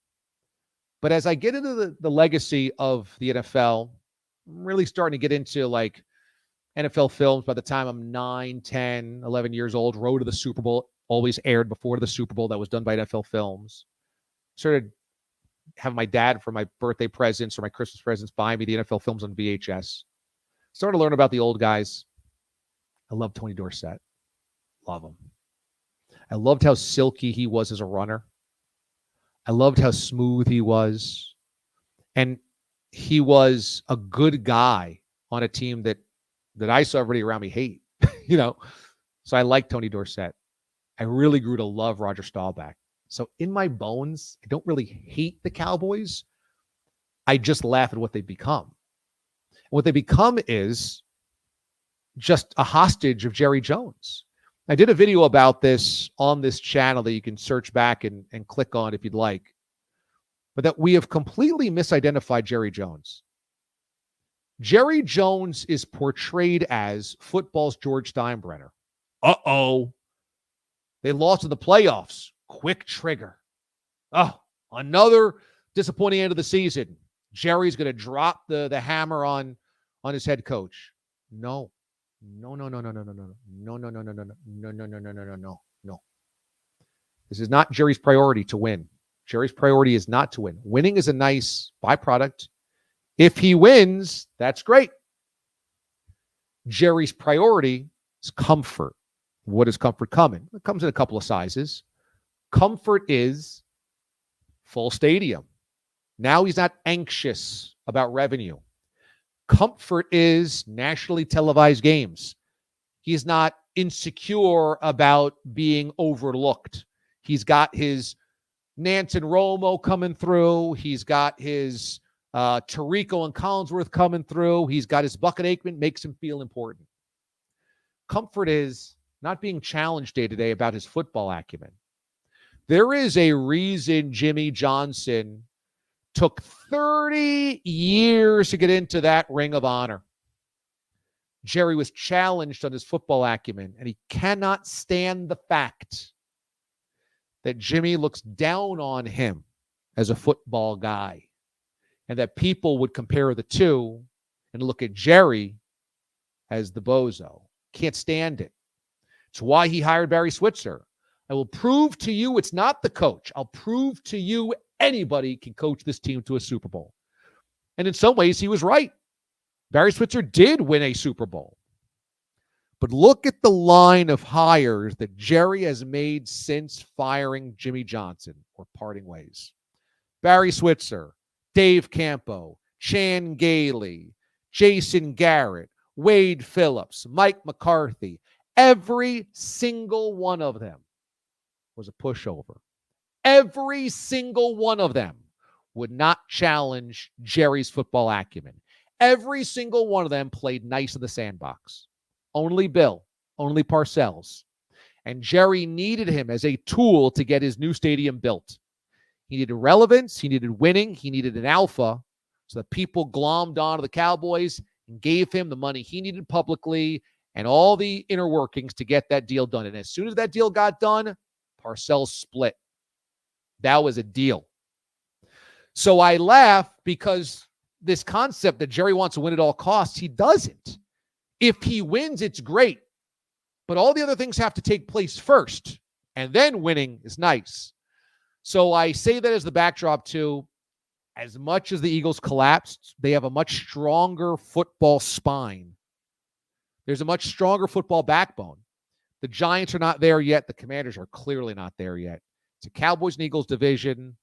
But as I get into the legacy of the NFL, I'm really starting to get into like NFL films. By the time I'm 9, 10, 11 years old, Road to the Super Bowl always aired before the Super Bowl that was done by NFL Films. Started having my dad for my birthday presents or my Christmas presents buy me the NFL Films on VHS. Started to learn about the old guys. I love Tony Dorsett. Love him. I loved how silky he was as a runner. I loved how smooth he was. And he was a good guy on a team that I saw everybody around me hate, So I like Tony Dorsett. I really grew to love Roger Staubach. So in my bones, I don't really hate the Cowboys. I just laugh at what they've become. And what they become is just a hostage of Jerry Jones. I did a video about this on this channel that you can search back and click on if you'd like. But that we have completely misidentified Jerry Jones. Jerry Jones is portrayed as football's George Steinbrenner. Uh-oh. They lost in the playoffs. Quick trigger. Oh, another disappointing end of the season. Jerry's going to drop the hammer on his head coach. No. This is not Jerry's priority to win. Jerry's priority is not to win. Winning is a nice byproduct. If he wins, that's great. Jerry's priority is comfort. What does comfort come in? It comes in a couple of sizes. Comfort is full stadium. Now he's not anxious about revenue. Comfort is nationally televised games. He's not insecure about being overlooked. He's got his Nance and Romo coming through. He's got his Tirico and Collinsworth coming through. He's got his Bucket Aikman, makes him feel important. Comfort is not being challenged day to day about his football acumen. There is a reason Jimmy Johnson took 30 years to get into that Ring of Honor. Jerry was challenged on his football acumen, and he cannot stand the fact that Jimmy looks down on him as a football guy, and that people would compare the two and look at Jerry as the bozo. Can't stand it. It's why he hired Barry Switzer. I will prove to you it's not the coach. I'll prove to you anybody can coach this team to a Super Bowl. And in some ways, he was right. Barry Switzer did win a Super Bowl. But look at the line of hires that Jerry has made since firing Jimmy Johnson or parting ways. Barry Switzer, Dave Campo, Chan Gailey, Jason Garrett, Wade Phillips, Mike McCarthy. Every single one of them was a pushover. Every single one of them would not challenge Jerry's football acumen. Every single one of them played nice in the sandbox. Only Bill, only Parcells. And Jerry needed him as a tool to get his new stadium built. He needed relevance. He needed winning. He needed an alpha so that people glommed onto the Cowboys and gave him the money he needed publicly and all the inner workings to get that deal done. And as soon as that deal got done, Parcells split. That was a deal. So I laugh because this concept that Jerry wants to win at all costs, he doesn't. If he wins, it's great. But all the other things have to take place first. And then winning is nice. So I say that as the backdrop to, as much as the Eagles collapsed, they have a much stronger football spine. There's a much stronger football backbone. The Giants are not there yet. The Commanders are clearly not there yet. It's a Cowboys and Eagles division.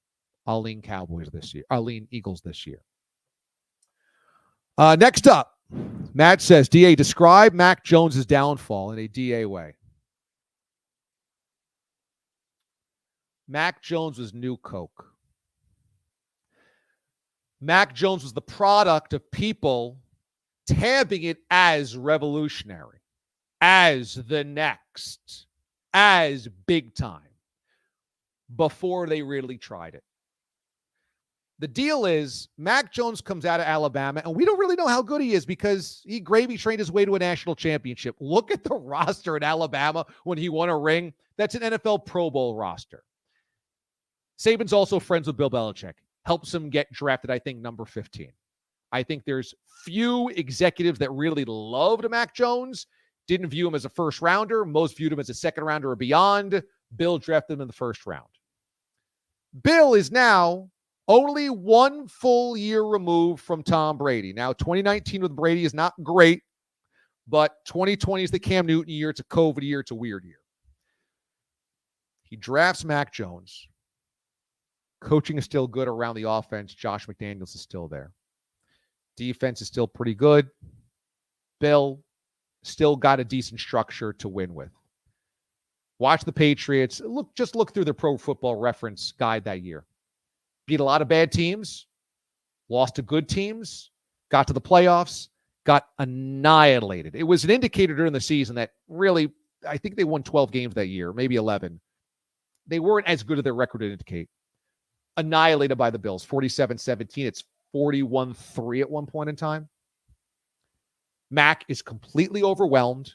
I'll lean Cowboys this year. I'll lean Eagles this year. Next up, Matt says, DA, describe Mac Jones' downfall in a DA way. Mac Jones was new Coke. Mac Jones was the product of people tabbing it as revolutionary. as the next, as big time, before they really tried it. The deal is Mac Jones comes out of Alabama, and we don't really know how good he is because he gravy trained his way to a national championship. Look at the roster in Alabama when he won a ring. That's an NFL Pro Bowl roster. Saban's also friends with Bill Belichick. Helps him get drafted, I think, number 15. I think there's few executives that really loved Mac Jones, didn't view him as a first rounder. Most viewed him as a second rounder or beyond. Bill drafted him in the first round. Bill is now only one full year removed from Tom Brady. Now, 2019 with Brady is not great, but 2020 is the Cam Newton year. It's a COVID year. It's a weird year. He drafts Mac Jones. Coaching is still good around the offense. Josh McDaniels is still there. Defense is still pretty good. Bill still got a decent structure to win with. Watch the Patriots. Just look through the Pro Football Reference guide that year. Beat a lot of bad teams, lost to good teams, got to the playoffs, got annihilated. It was an indicator during the season that really, I think they won 12 games that year, maybe 11. They weren't as good as their record would indicate. Annihilated by the Bills, 47-17. It's 41-3 at one point in time. Mac is completely overwhelmed.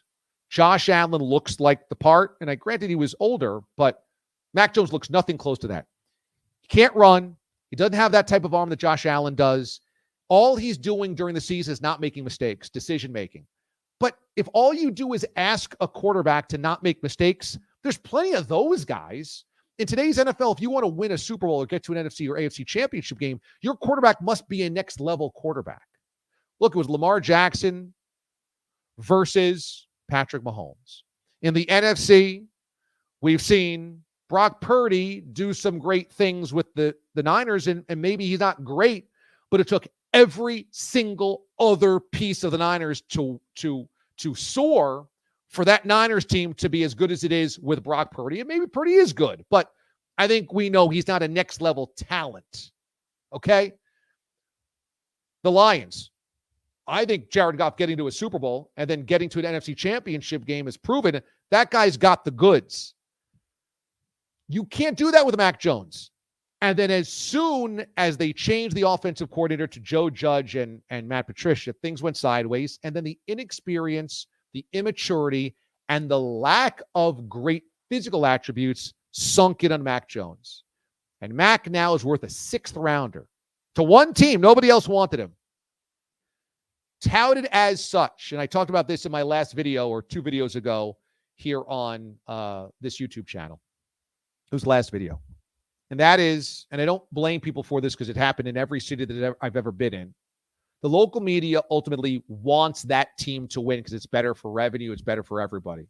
Josh Allen looks like the part, and I granted he was older, but Mac Jones looks nothing close to that. He can't run. He doesn't have that type of arm that Josh Allen does. All he's doing during the season is not making mistakes, decision-making. But if all you do is ask a quarterback to not make mistakes, there's plenty of those guys. In today's NFL, if you want to win a Super Bowl or get to an NFC or AFC championship game, your quarterback must be a next-level quarterback. Look, it was Lamar Jackson versus Patrick Mahomes. In the NFC, we've seen Brock Purdy do some great things with the Niners, and maybe he's not great, but it took every single other piece of the Niners to soar for that Niners team to be as good as it is with Brock Purdy. And maybe Purdy is good, but I think we know he's not a next-level talent, okay? The Lions. I think Jared Goff getting to a Super Bowl and then getting to an NFC championship game has proven that guy's got the goods. You can't do that with Mac Jones. And then as soon as they changed the offensive coordinator to Joe Judge and Matt Patricia, things went sideways. And then the inexperience, the immaturity, and the lack of great physical attributes sunk in on Mac Jones. And Mac now is worth a sixth rounder to one team. Nobody else wanted him. Touted as such, and I talked about this in my last video or 2 videos ago here on this YouTube channel. It was the last video. And that is, and I don't blame people for this because it happened in every city that I've ever been in. The local media ultimately wants that team to win because it's better for revenue. It's better for everybody.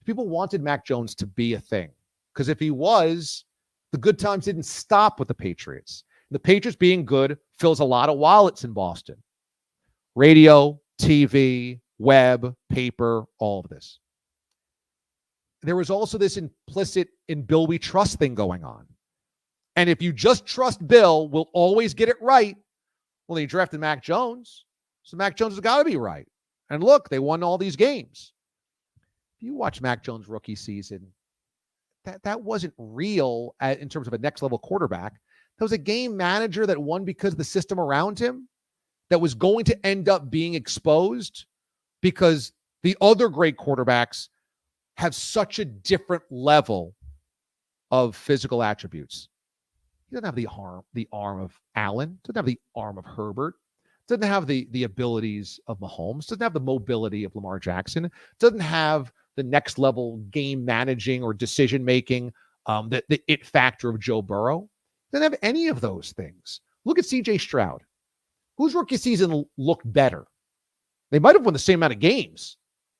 People wanted Mac Jones to be a thing because if he was, the good times didn't stop with the Patriots. The Patriots being good fills a lot of wallets in Boston. Radio, TV, web, paper, all of this. There was also this implicit in Bill we trust thing going on. And if you just trust Bill, we'll always get it right. Well, they drafted Mac Jones. So Mac Jones has got to be right. And look, they won all these games. If you watch Mac Jones' rookie season, that wasn't real in terms of a next-level quarterback. That was a game manager that won because of the system around him that was going to end up being exposed because the other great quarterbacks have such a different level of physical attributes. He doesn't have the arm of Allen, doesn't have the arm of Herbert, doesn't have the abilities of Mahomes, doesn't have the mobility of Lamar Jackson, doesn't have the next level game managing or decision making, the it factor of Joe Burrow. Doesn't have any of those things. Look at CJ Stroud. Whose rookie season looked better? They might have won the same amount of games.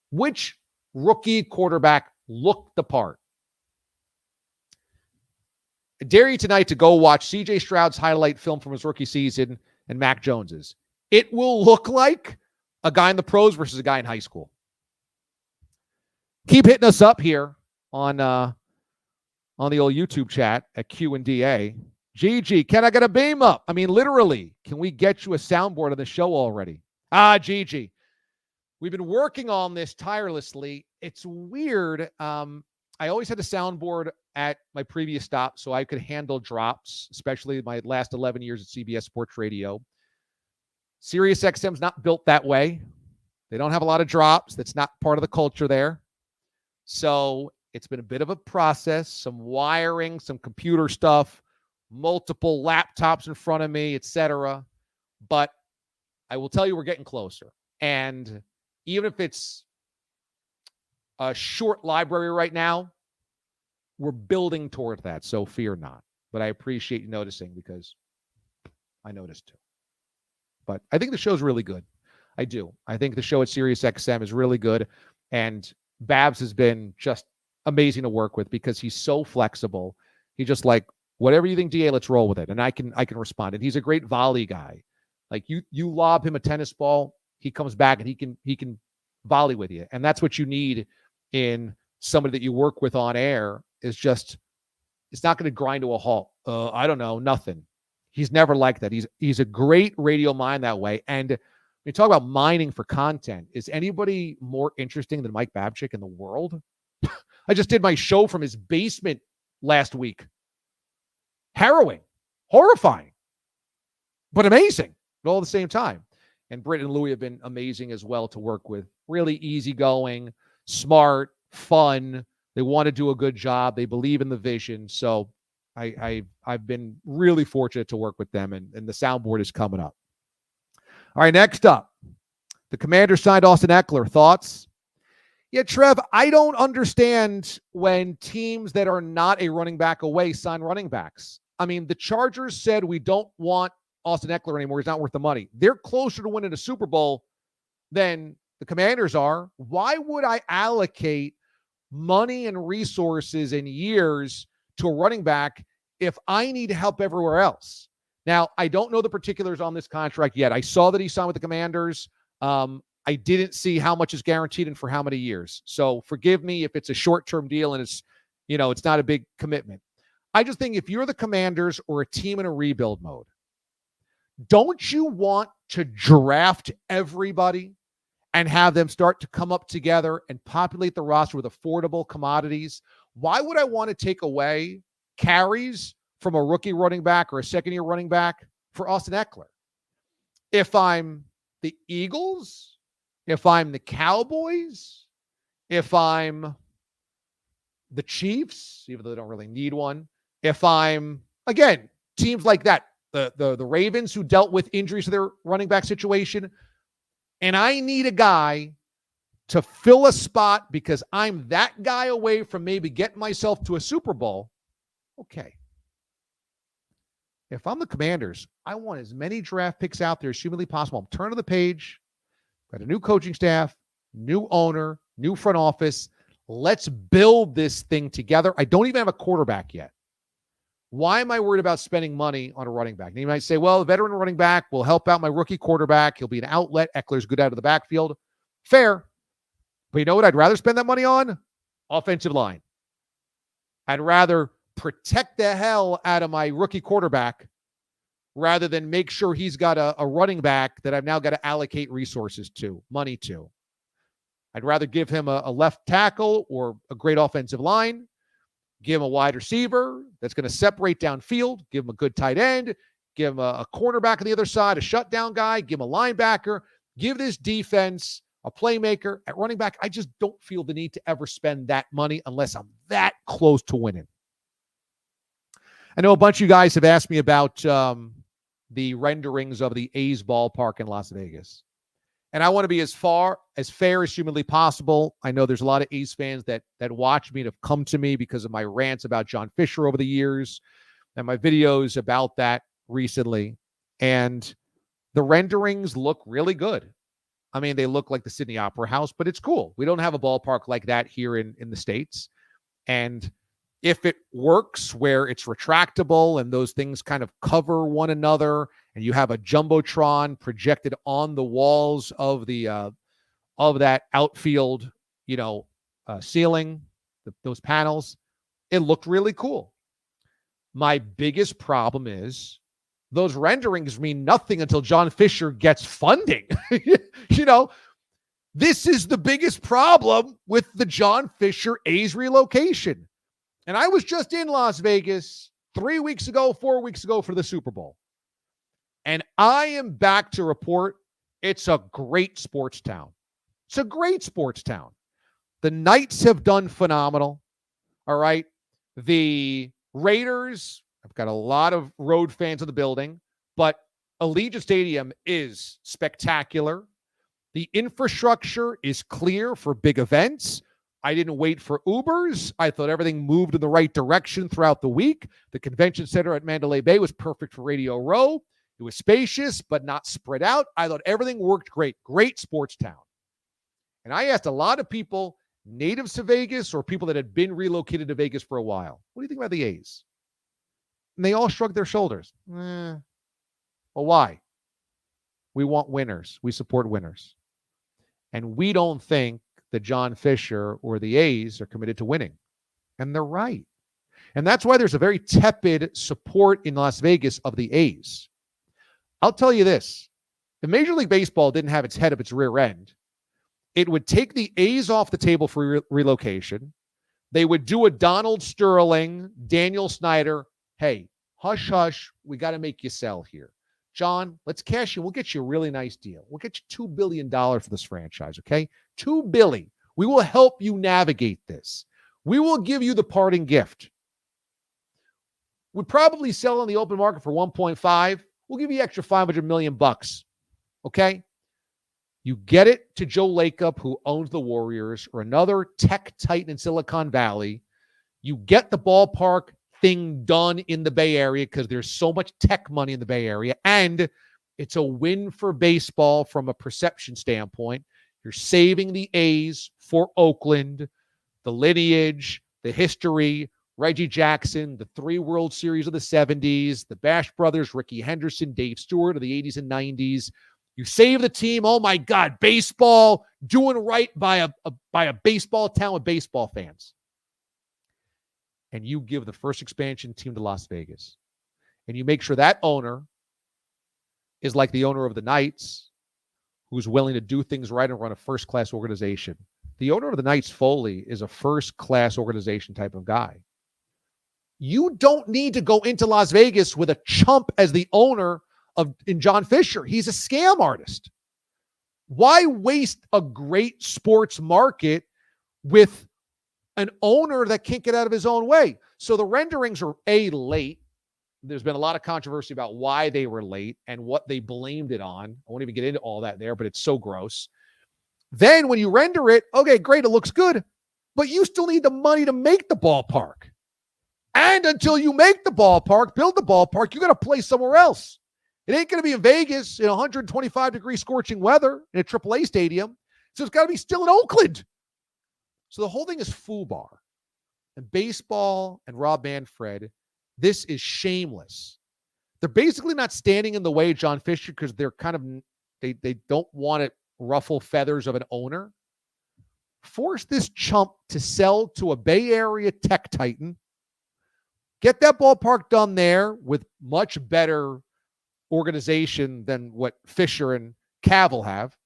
Which rookie quarterback looked the part? I dare you tonight to go watch CJ Stroud's highlight film from his rookie season and Mac Jones's. It will look like a guy in the pros versus a guy in high school. Keep hitting us up here on the old YouTube chat at Q&DA. Gigi, can I get a beam up? I mean, literally, can we get you a soundboard on the show already? Gigi. We've been working on this tirelessly. It's weird. I always had a soundboard at my previous stop so I could handle drops, especially my last 11 years at CBS Sports Radio. SiriusXM's not built that way. They don't have a lot of drops. That's not part of the culture there. So it's been a bit of a process, some wiring, some computer stuff, multiple laptops in front of me, etc. But I will tell you we're getting closer. And even if it's a short library right now, we're building toward that. So fear not. But I appreciate you noticing because I noticed too. But I think the show's really good. I do. I think the show at SiriusXM is really good. And Babs has been just amazing to work with because he's so flexible. He just like, whatever you think, DA, let's roll with it. And I can respond. And he's a great volley guy. Like you lob him a tennis ball, he comes back and he can volley with you. And that's what you need in somebody that you work with on air is just, it's not going to grind to a halt. I don't know, nothing. He's never like that. He's a great radio mind that way. And when you talk about mining for content, is anybody more interesting than Mike Babchick in the world? I just did my show from his basement last week. Harrowing, horrifying, but amazing all at the same time. And Britt and Louie have been amazing as well to work with. Really easygoing, smart, fun. They want to do a good job. They believe in the vision. So I've been really fortunate to work with them, and the soundboard is coming up. All right, next up, the Commanders signed Austin Eckler. Thoughts? Yeah, Trev, I don't understand when teams that are not a running back away sign running backs. I mean, the Chargers said we don't want Austin Eckler anymore. He's not worth the money. They're closer to winning a Super Bowl than the Commanders are. Why would I allocate money and resources and years to a running back if I need help everywhere else? Now, I don't know the particulars on this contract yet. I saw that he signed with the Commanders. I didn't see how much is guaranteed and for how many years. So forgive me if it's a short-term deal and it's not a big commitment. I just think if you're the Commanders or a team in a rebuild mode, don't you want to draft everybody and have them start to come up together and populate the roster with affordable commodities? Why would I want to take away carries from a rookie running back or a second-year running back for Austin Eckler? If I'm the Eagles, if I'm the Cowboys, if I'm the Chiefs, even though they don't really need one, if I'm, again, teams like that, the Ravens who dealt with injuries to their running back situation, and I need a guy to fill a spot because I'm that guy away from maybe getting myself to a Super Bowl, okay. If I'm the Commanders, I want as many draft picks out there as humanly possible. I'm turning the page. Got a new coaching staff, new owner, new front office. Let's build this thing together. I don't even have a quarterback yet. Why am I worried about spending money on a running back? And you might say, well, a veteran running back will help out my rookie quarterback. He'll be an outlet. Eckler's good out of the backfield. Fair. But you know what I'd rather spend that money on? Offensive line. I'd rather protect the hell out of my rookie quarterback rather than make sure he's got a running back that I've now got to allocate resources to, money to. I'd rather give him a left tackle or a great offensive line, give him a wide receiver that's going to separate downfield, give him a good tight end, give him a cornerback on the other side, a shutdown guy, give him a linebacker, give this defense a playmaker at running back. I just don't feel the need to ever spend that money unless I'm that close to winning. I know a bunch of you guys have asked me about the renderings of the A's ballpark in Las Vegas. And I want to be as fair as humanly possible. I know there's a lot of A's fans that watch me and have come to me because of my rants about John Fischer over the years and my videos about that recently. And the renderings look really good. I mean, they look like the Sydney Opera House, but it's cool. We don't have a ballpark like that here in the States. And if it works where it's retractable and those things kind of cover one another and you have a Jumbotron projected on the walls of the of that outfield, ceiling, those panels, it looked really cool. My biggest problem is those renderings mean nothing until John Fischer gets funding. This is the biggest problem with the John Fischer A's relocation. And I was just in Las Vegas 4 weeks ago for the Super Bowl. And I am back to report it's a great sports town. It's a great sports town. The Knights have done phenomenal. All right. The Raiders, I've got a lot of road fans in the building, but Allegiant Stadium is spectacular. The infrastructure is clear for big events. I didn't wait for Ubers. I thought everything moved in the right direction throughout the week. The convention center at Mandalay Bay was perfect for Radio Row. It was spacious, but not spread out. I thought everything worked great. Great sports town. And I asked a lot of people, natives to Vegas or people that had been relocated to Vegas for a while, what do you think about the A's? And they all shrugged their shoulders. Well, why? We want winners. We support winners. And we don't think that John Fischer or the A's are committed to winning. And they're right. And that's why there's a very tepid support in Las Vegas of the A's. I'll tell you this. If Major League Baseball didn't have its head up its rear end, it would take the A's off the table for relocation. They would do a Donald Sterling, Daniel Snyder, hey, hush, hush, we got to make you sell here. John, let's cash you. We'll get you a really nice deal. We'll get you $2 billion for this franchise, okay? $2 billion. We will help you navigate this. We will give you the parting gift. We'd probably sell on the open market for 1.5. We'll give you extra $500 million, okay? You get it to Joe Lacob, who owns the Warriors, or another tech titan in Silicon Valley. You get the ballpark thing done in the Bay Area because there's so much tech money in the Bay Area, and it's a win for baseball from a perception standpoint. You're saving the A's for Oakland, the lineage, the history, Reggie Jackson, the 3 World Series of the 70s, the Bash Brothers, Ricky Henderson, Dave Stewart of the 80s and 90s. You save the team. Oh, my God, baseball, doing right by a baseball town with baseball fans. And you give the first expansion team to Las Vegas. And you make sure that owner is like the owner of the Knights, who's willing to do things right and run a first-class organization. The owner of the Knights, Foley, is a first-class organization type of guy. You don't need to go into Las Vegas with a chump as the owner in John Fischer. He's a scam artist. Why waste a great sports market with an owner that can't get out of his own way? So the renderings are late. There's been a lot of controversy about why they were late and what they blamed it on. I won't even get into all that there, but it's so gross. Then when you render it, okay, great, it looks good, but you still need the money to make the ballpark. And until you make the ballpark, build the ballpark, you got to play somewhere else. It ain't going to be in Vegas in 125-degree scorching weather in a AAA stadium. So it's got to be still in Oakland. So the whole thing is FUBAR. And baseball and Rob Manfred, this is shameless. They're basically not standing in the way of John Fischer because they're kind of, they don't want to ruffle feathers of an owner. Force this chump to sell to a Bay Area tech titan. Get that ballpark done there with much better organization than what Fischer and Cavill have.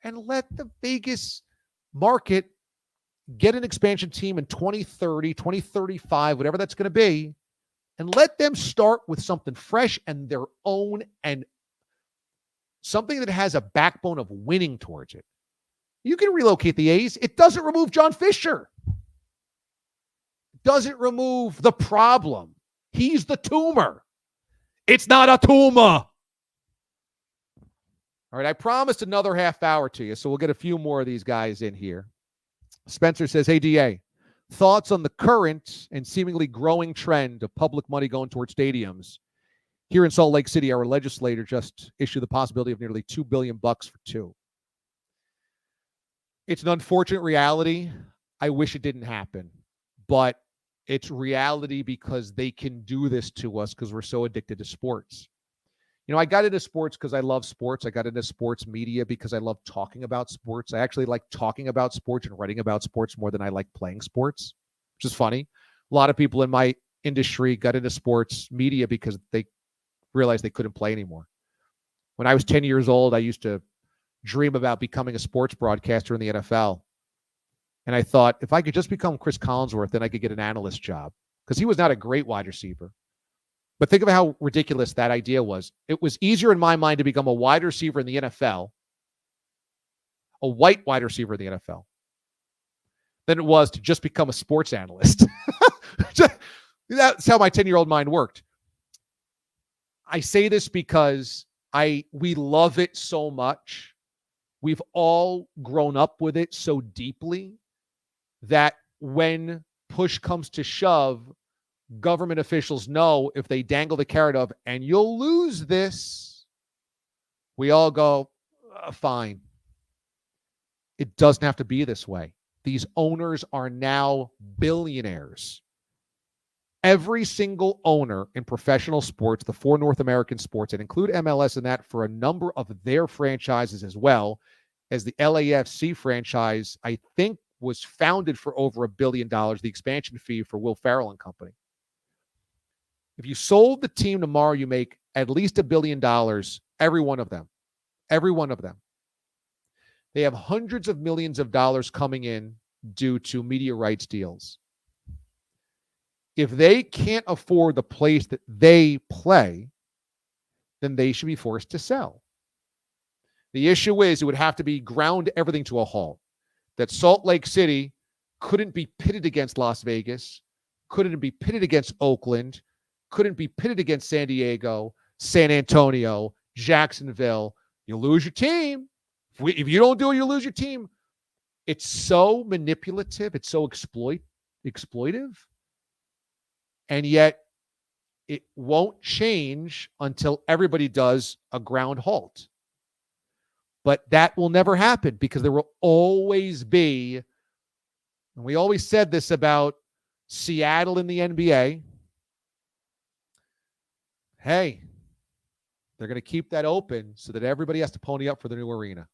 And let the Vegas market get an expansion team in 2030, 2035, whatever that's going to be, and let them start with something fresh and their own and something that has a backbone of winning towards it. You can relocate the A's. It doesn't remove John Fischer. It doesn't remove the problem. He's the tumor. It's not a tumor. All right, I promised another half hour to you, so we'll get a few more of these guys in here. Spencer says, hey, DA, thoughts on the current and seemingly growing trend of public money going towards stadiums? Here in Salt Lake City, our legislator just issued the possibility of nearly $2 billion for 2. It's an unfortunate reality. I wish it didn't happen, but it's reality because they can do this to us because we're so addicted to sports. You know, I got into sports because I love sports. I got into sports media because I love talking about sports. I actually like talking about sports and writing about sports more than I like playing sports, which is funny. A lot of people in my industry got into sports media because they realized they couldn't play anymore. When I was 10 years old, I used to dream about becoming a sports broadcaster in the NFL. And I thought, if I could just become Chris Collinsworth, then I could get an analyst job, because he was not a great wide receiver. But think of how ridiculous that idea was. It was easier in my mind to become a wide receiver in the NFL, a white wide receiver in the NFL, than it was to just become a sports analyst. That's how my 10-year-old mind worked. I say this because we love it so much. We've all grown up with it so deeply that when push comes to shove, government officials know if they dangle the carrot of, and you'll lose this, we all go, fine. It doesn't have to be this way. These owners are now billionaires. Every single owner in professional sports, the 4 North American sports, and include MLS in that for a number of their franchises, as well as the LAFC franchise, I think was founded for over $1 billion, the expansion fee for Will Ferrell and company. If you sold the team tomorrow, you make at least $1 billion, every one of them. Every one of them. They have hundreds of millions of dollars coming in due to media rights deals. If they can't afford the place that they play, then they should be forced to sell. The issue is it would have to be ground everything to a halt. That Salt Lake City couldn't be pitted against Las Vegas, couldn't be pitted against Oakland, couldn't be pitted against San Diego, San Antonio, Jacksonville. You lose your team. If you don't do it, you lose your team. It's so manipulative. It's so exploitive. And yet it won't change until everybody does a ground halt. But that will never happen because there will always be, and we always said this about Seattle in the NBA, hey, they're going to keep that open so that everybody has to pony up for the new arena.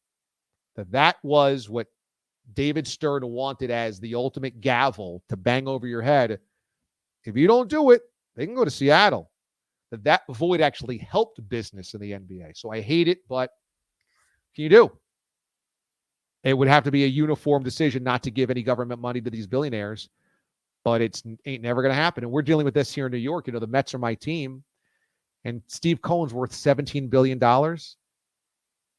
That was what David Stern wanted as the ultimate gavel to bang over your head. If you don't do it, they can go to Seattle. That void actually helped business in the NBA. So I hate it, but what can you do? It would have to be a uniform decision not to give any government money to these billionaires, but it ain't never going to happen. And we're dealing with this here in New York. You know, the Mets are my team, and Steve Cohen's worth $17 billion.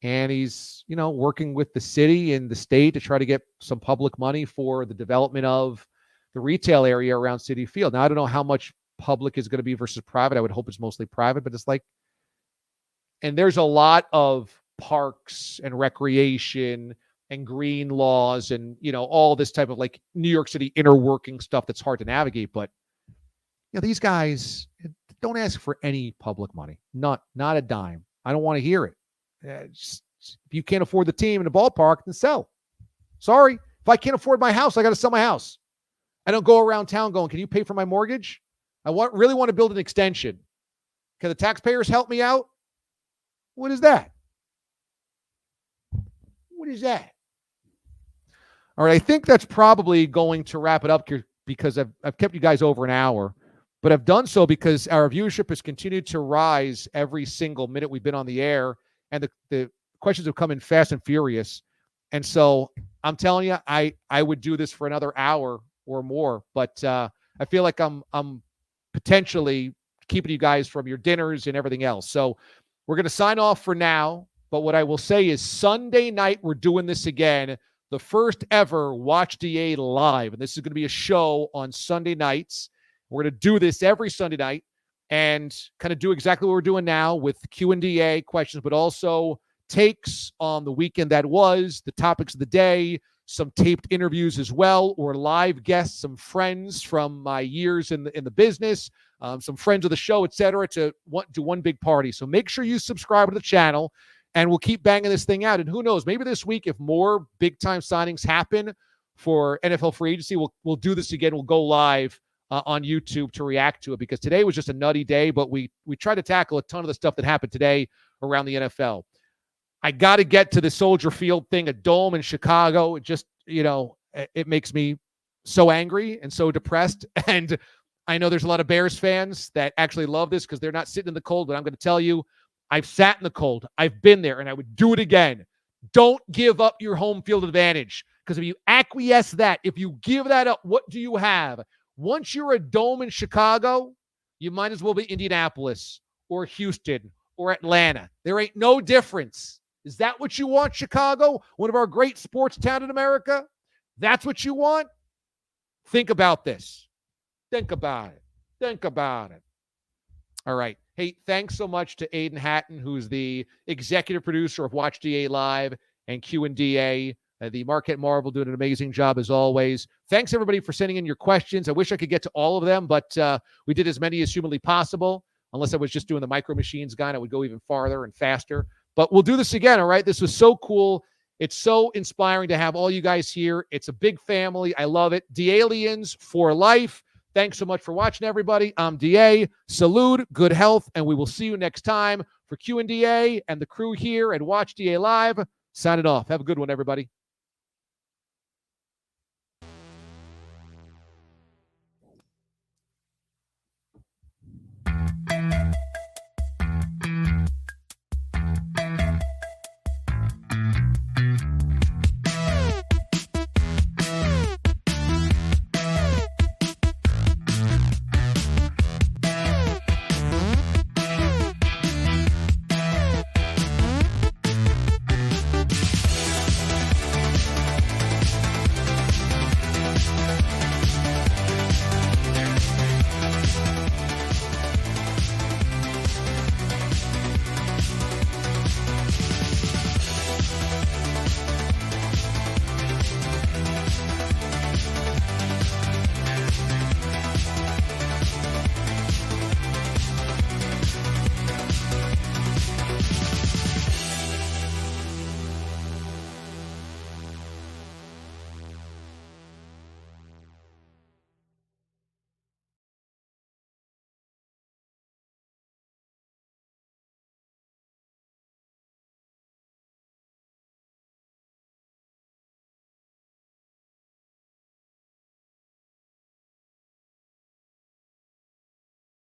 And he's, working with the city and the state to try to get some public money for the development of the retail area around Citi Field. Now, I don't know how much public is going to be versus private. I would hope it's mostly private, but it's like, and there's a lot of parks and recreation and green laws and, all this type of like New York City inner working stuff that's hard to navigate. But, these guys don't ask for any public money, not a dime. I don't want to hear it. If you can't afford the team in the ballpark, then sell. Sorry. If I can't afford my house, I got to sell my house. I don't go around town going, can you pay for my mortgage? I really want to build an extension. Can the taxpayers help me out? What is that? What is that? All right, I think that's probably going to wrap it up here because I've kept you guys over an hour, but I've done so because our viewership has continued to rise every single minute we've been on the air, and the questions have come in fast and furious. And so I'm telling you, I would do this for another hour or more, but I feel like I'm potentially keeping you guys from your dinners and everything else. So we're going to sign off for now, but what I will say is Sunday night, we're doing this again, the first ever Watch DA live. And this is going to be a show on Sunday nights. We're going to do this every Sunday night and kind of do exactly what we're doing now with Q&A questions, but also takes on the weekend that was, the topics of the day, some taped interviews as well, or live guests, some friends from my years in the business, some friends of the show, etc., to do one big party. So make sure you subscribe to the channel, and we'll keep banging this thing out. And who knows, maybe this week, if more big-time signings happen for NFL free agency, we'll do this again. We'll go live on YouTube to react to it, because today was just a nutty day, but we tried to tackle a ton of the stuff that happened today around the NFL. I got to get to the Soldier Field thing, a dome in Chicago. It just, it makes me so angry and so depressed. And I know there's a lot of Bears fans that actually love this because they're not sitting in the cold, but I'm going to tell you, I've sat in the cold. I've been there, and I would do it again Don't give up your home field advantage, because if you acquiesce that, if you give that up, what do you have? Once you're a dome in Chicago, you might as well be Indianapolis or Houston or Atlanta. There ain't no difference. Is that what you want, Chicago? One of our great sports towns in America? That's what you want? Think about this. Think about it. Think about it. All right. Hey, thanks so much to Aiden Hatton, who's the executive producer of Watch DA Live and Q&DA. The Marquette Marvel doing an amazing job as always. Thanks, everybody, for sending in your questions. I wish I could get to all of them, but we did as many as humanly possible. Unless I was just doing the Micro Machines guy, and it would go even farther and faster. But we'll do this again, all right? This was so cool. It's so inspiring to have all you guys here. It's a big family. I love it. D-Aliens for life. Thanks so much for watching, everybody. I'm DA. Salute, good health, and we will see you next time for Q&DA and the crew here at Watch DA Live. Signing off. Have a good one, everybody.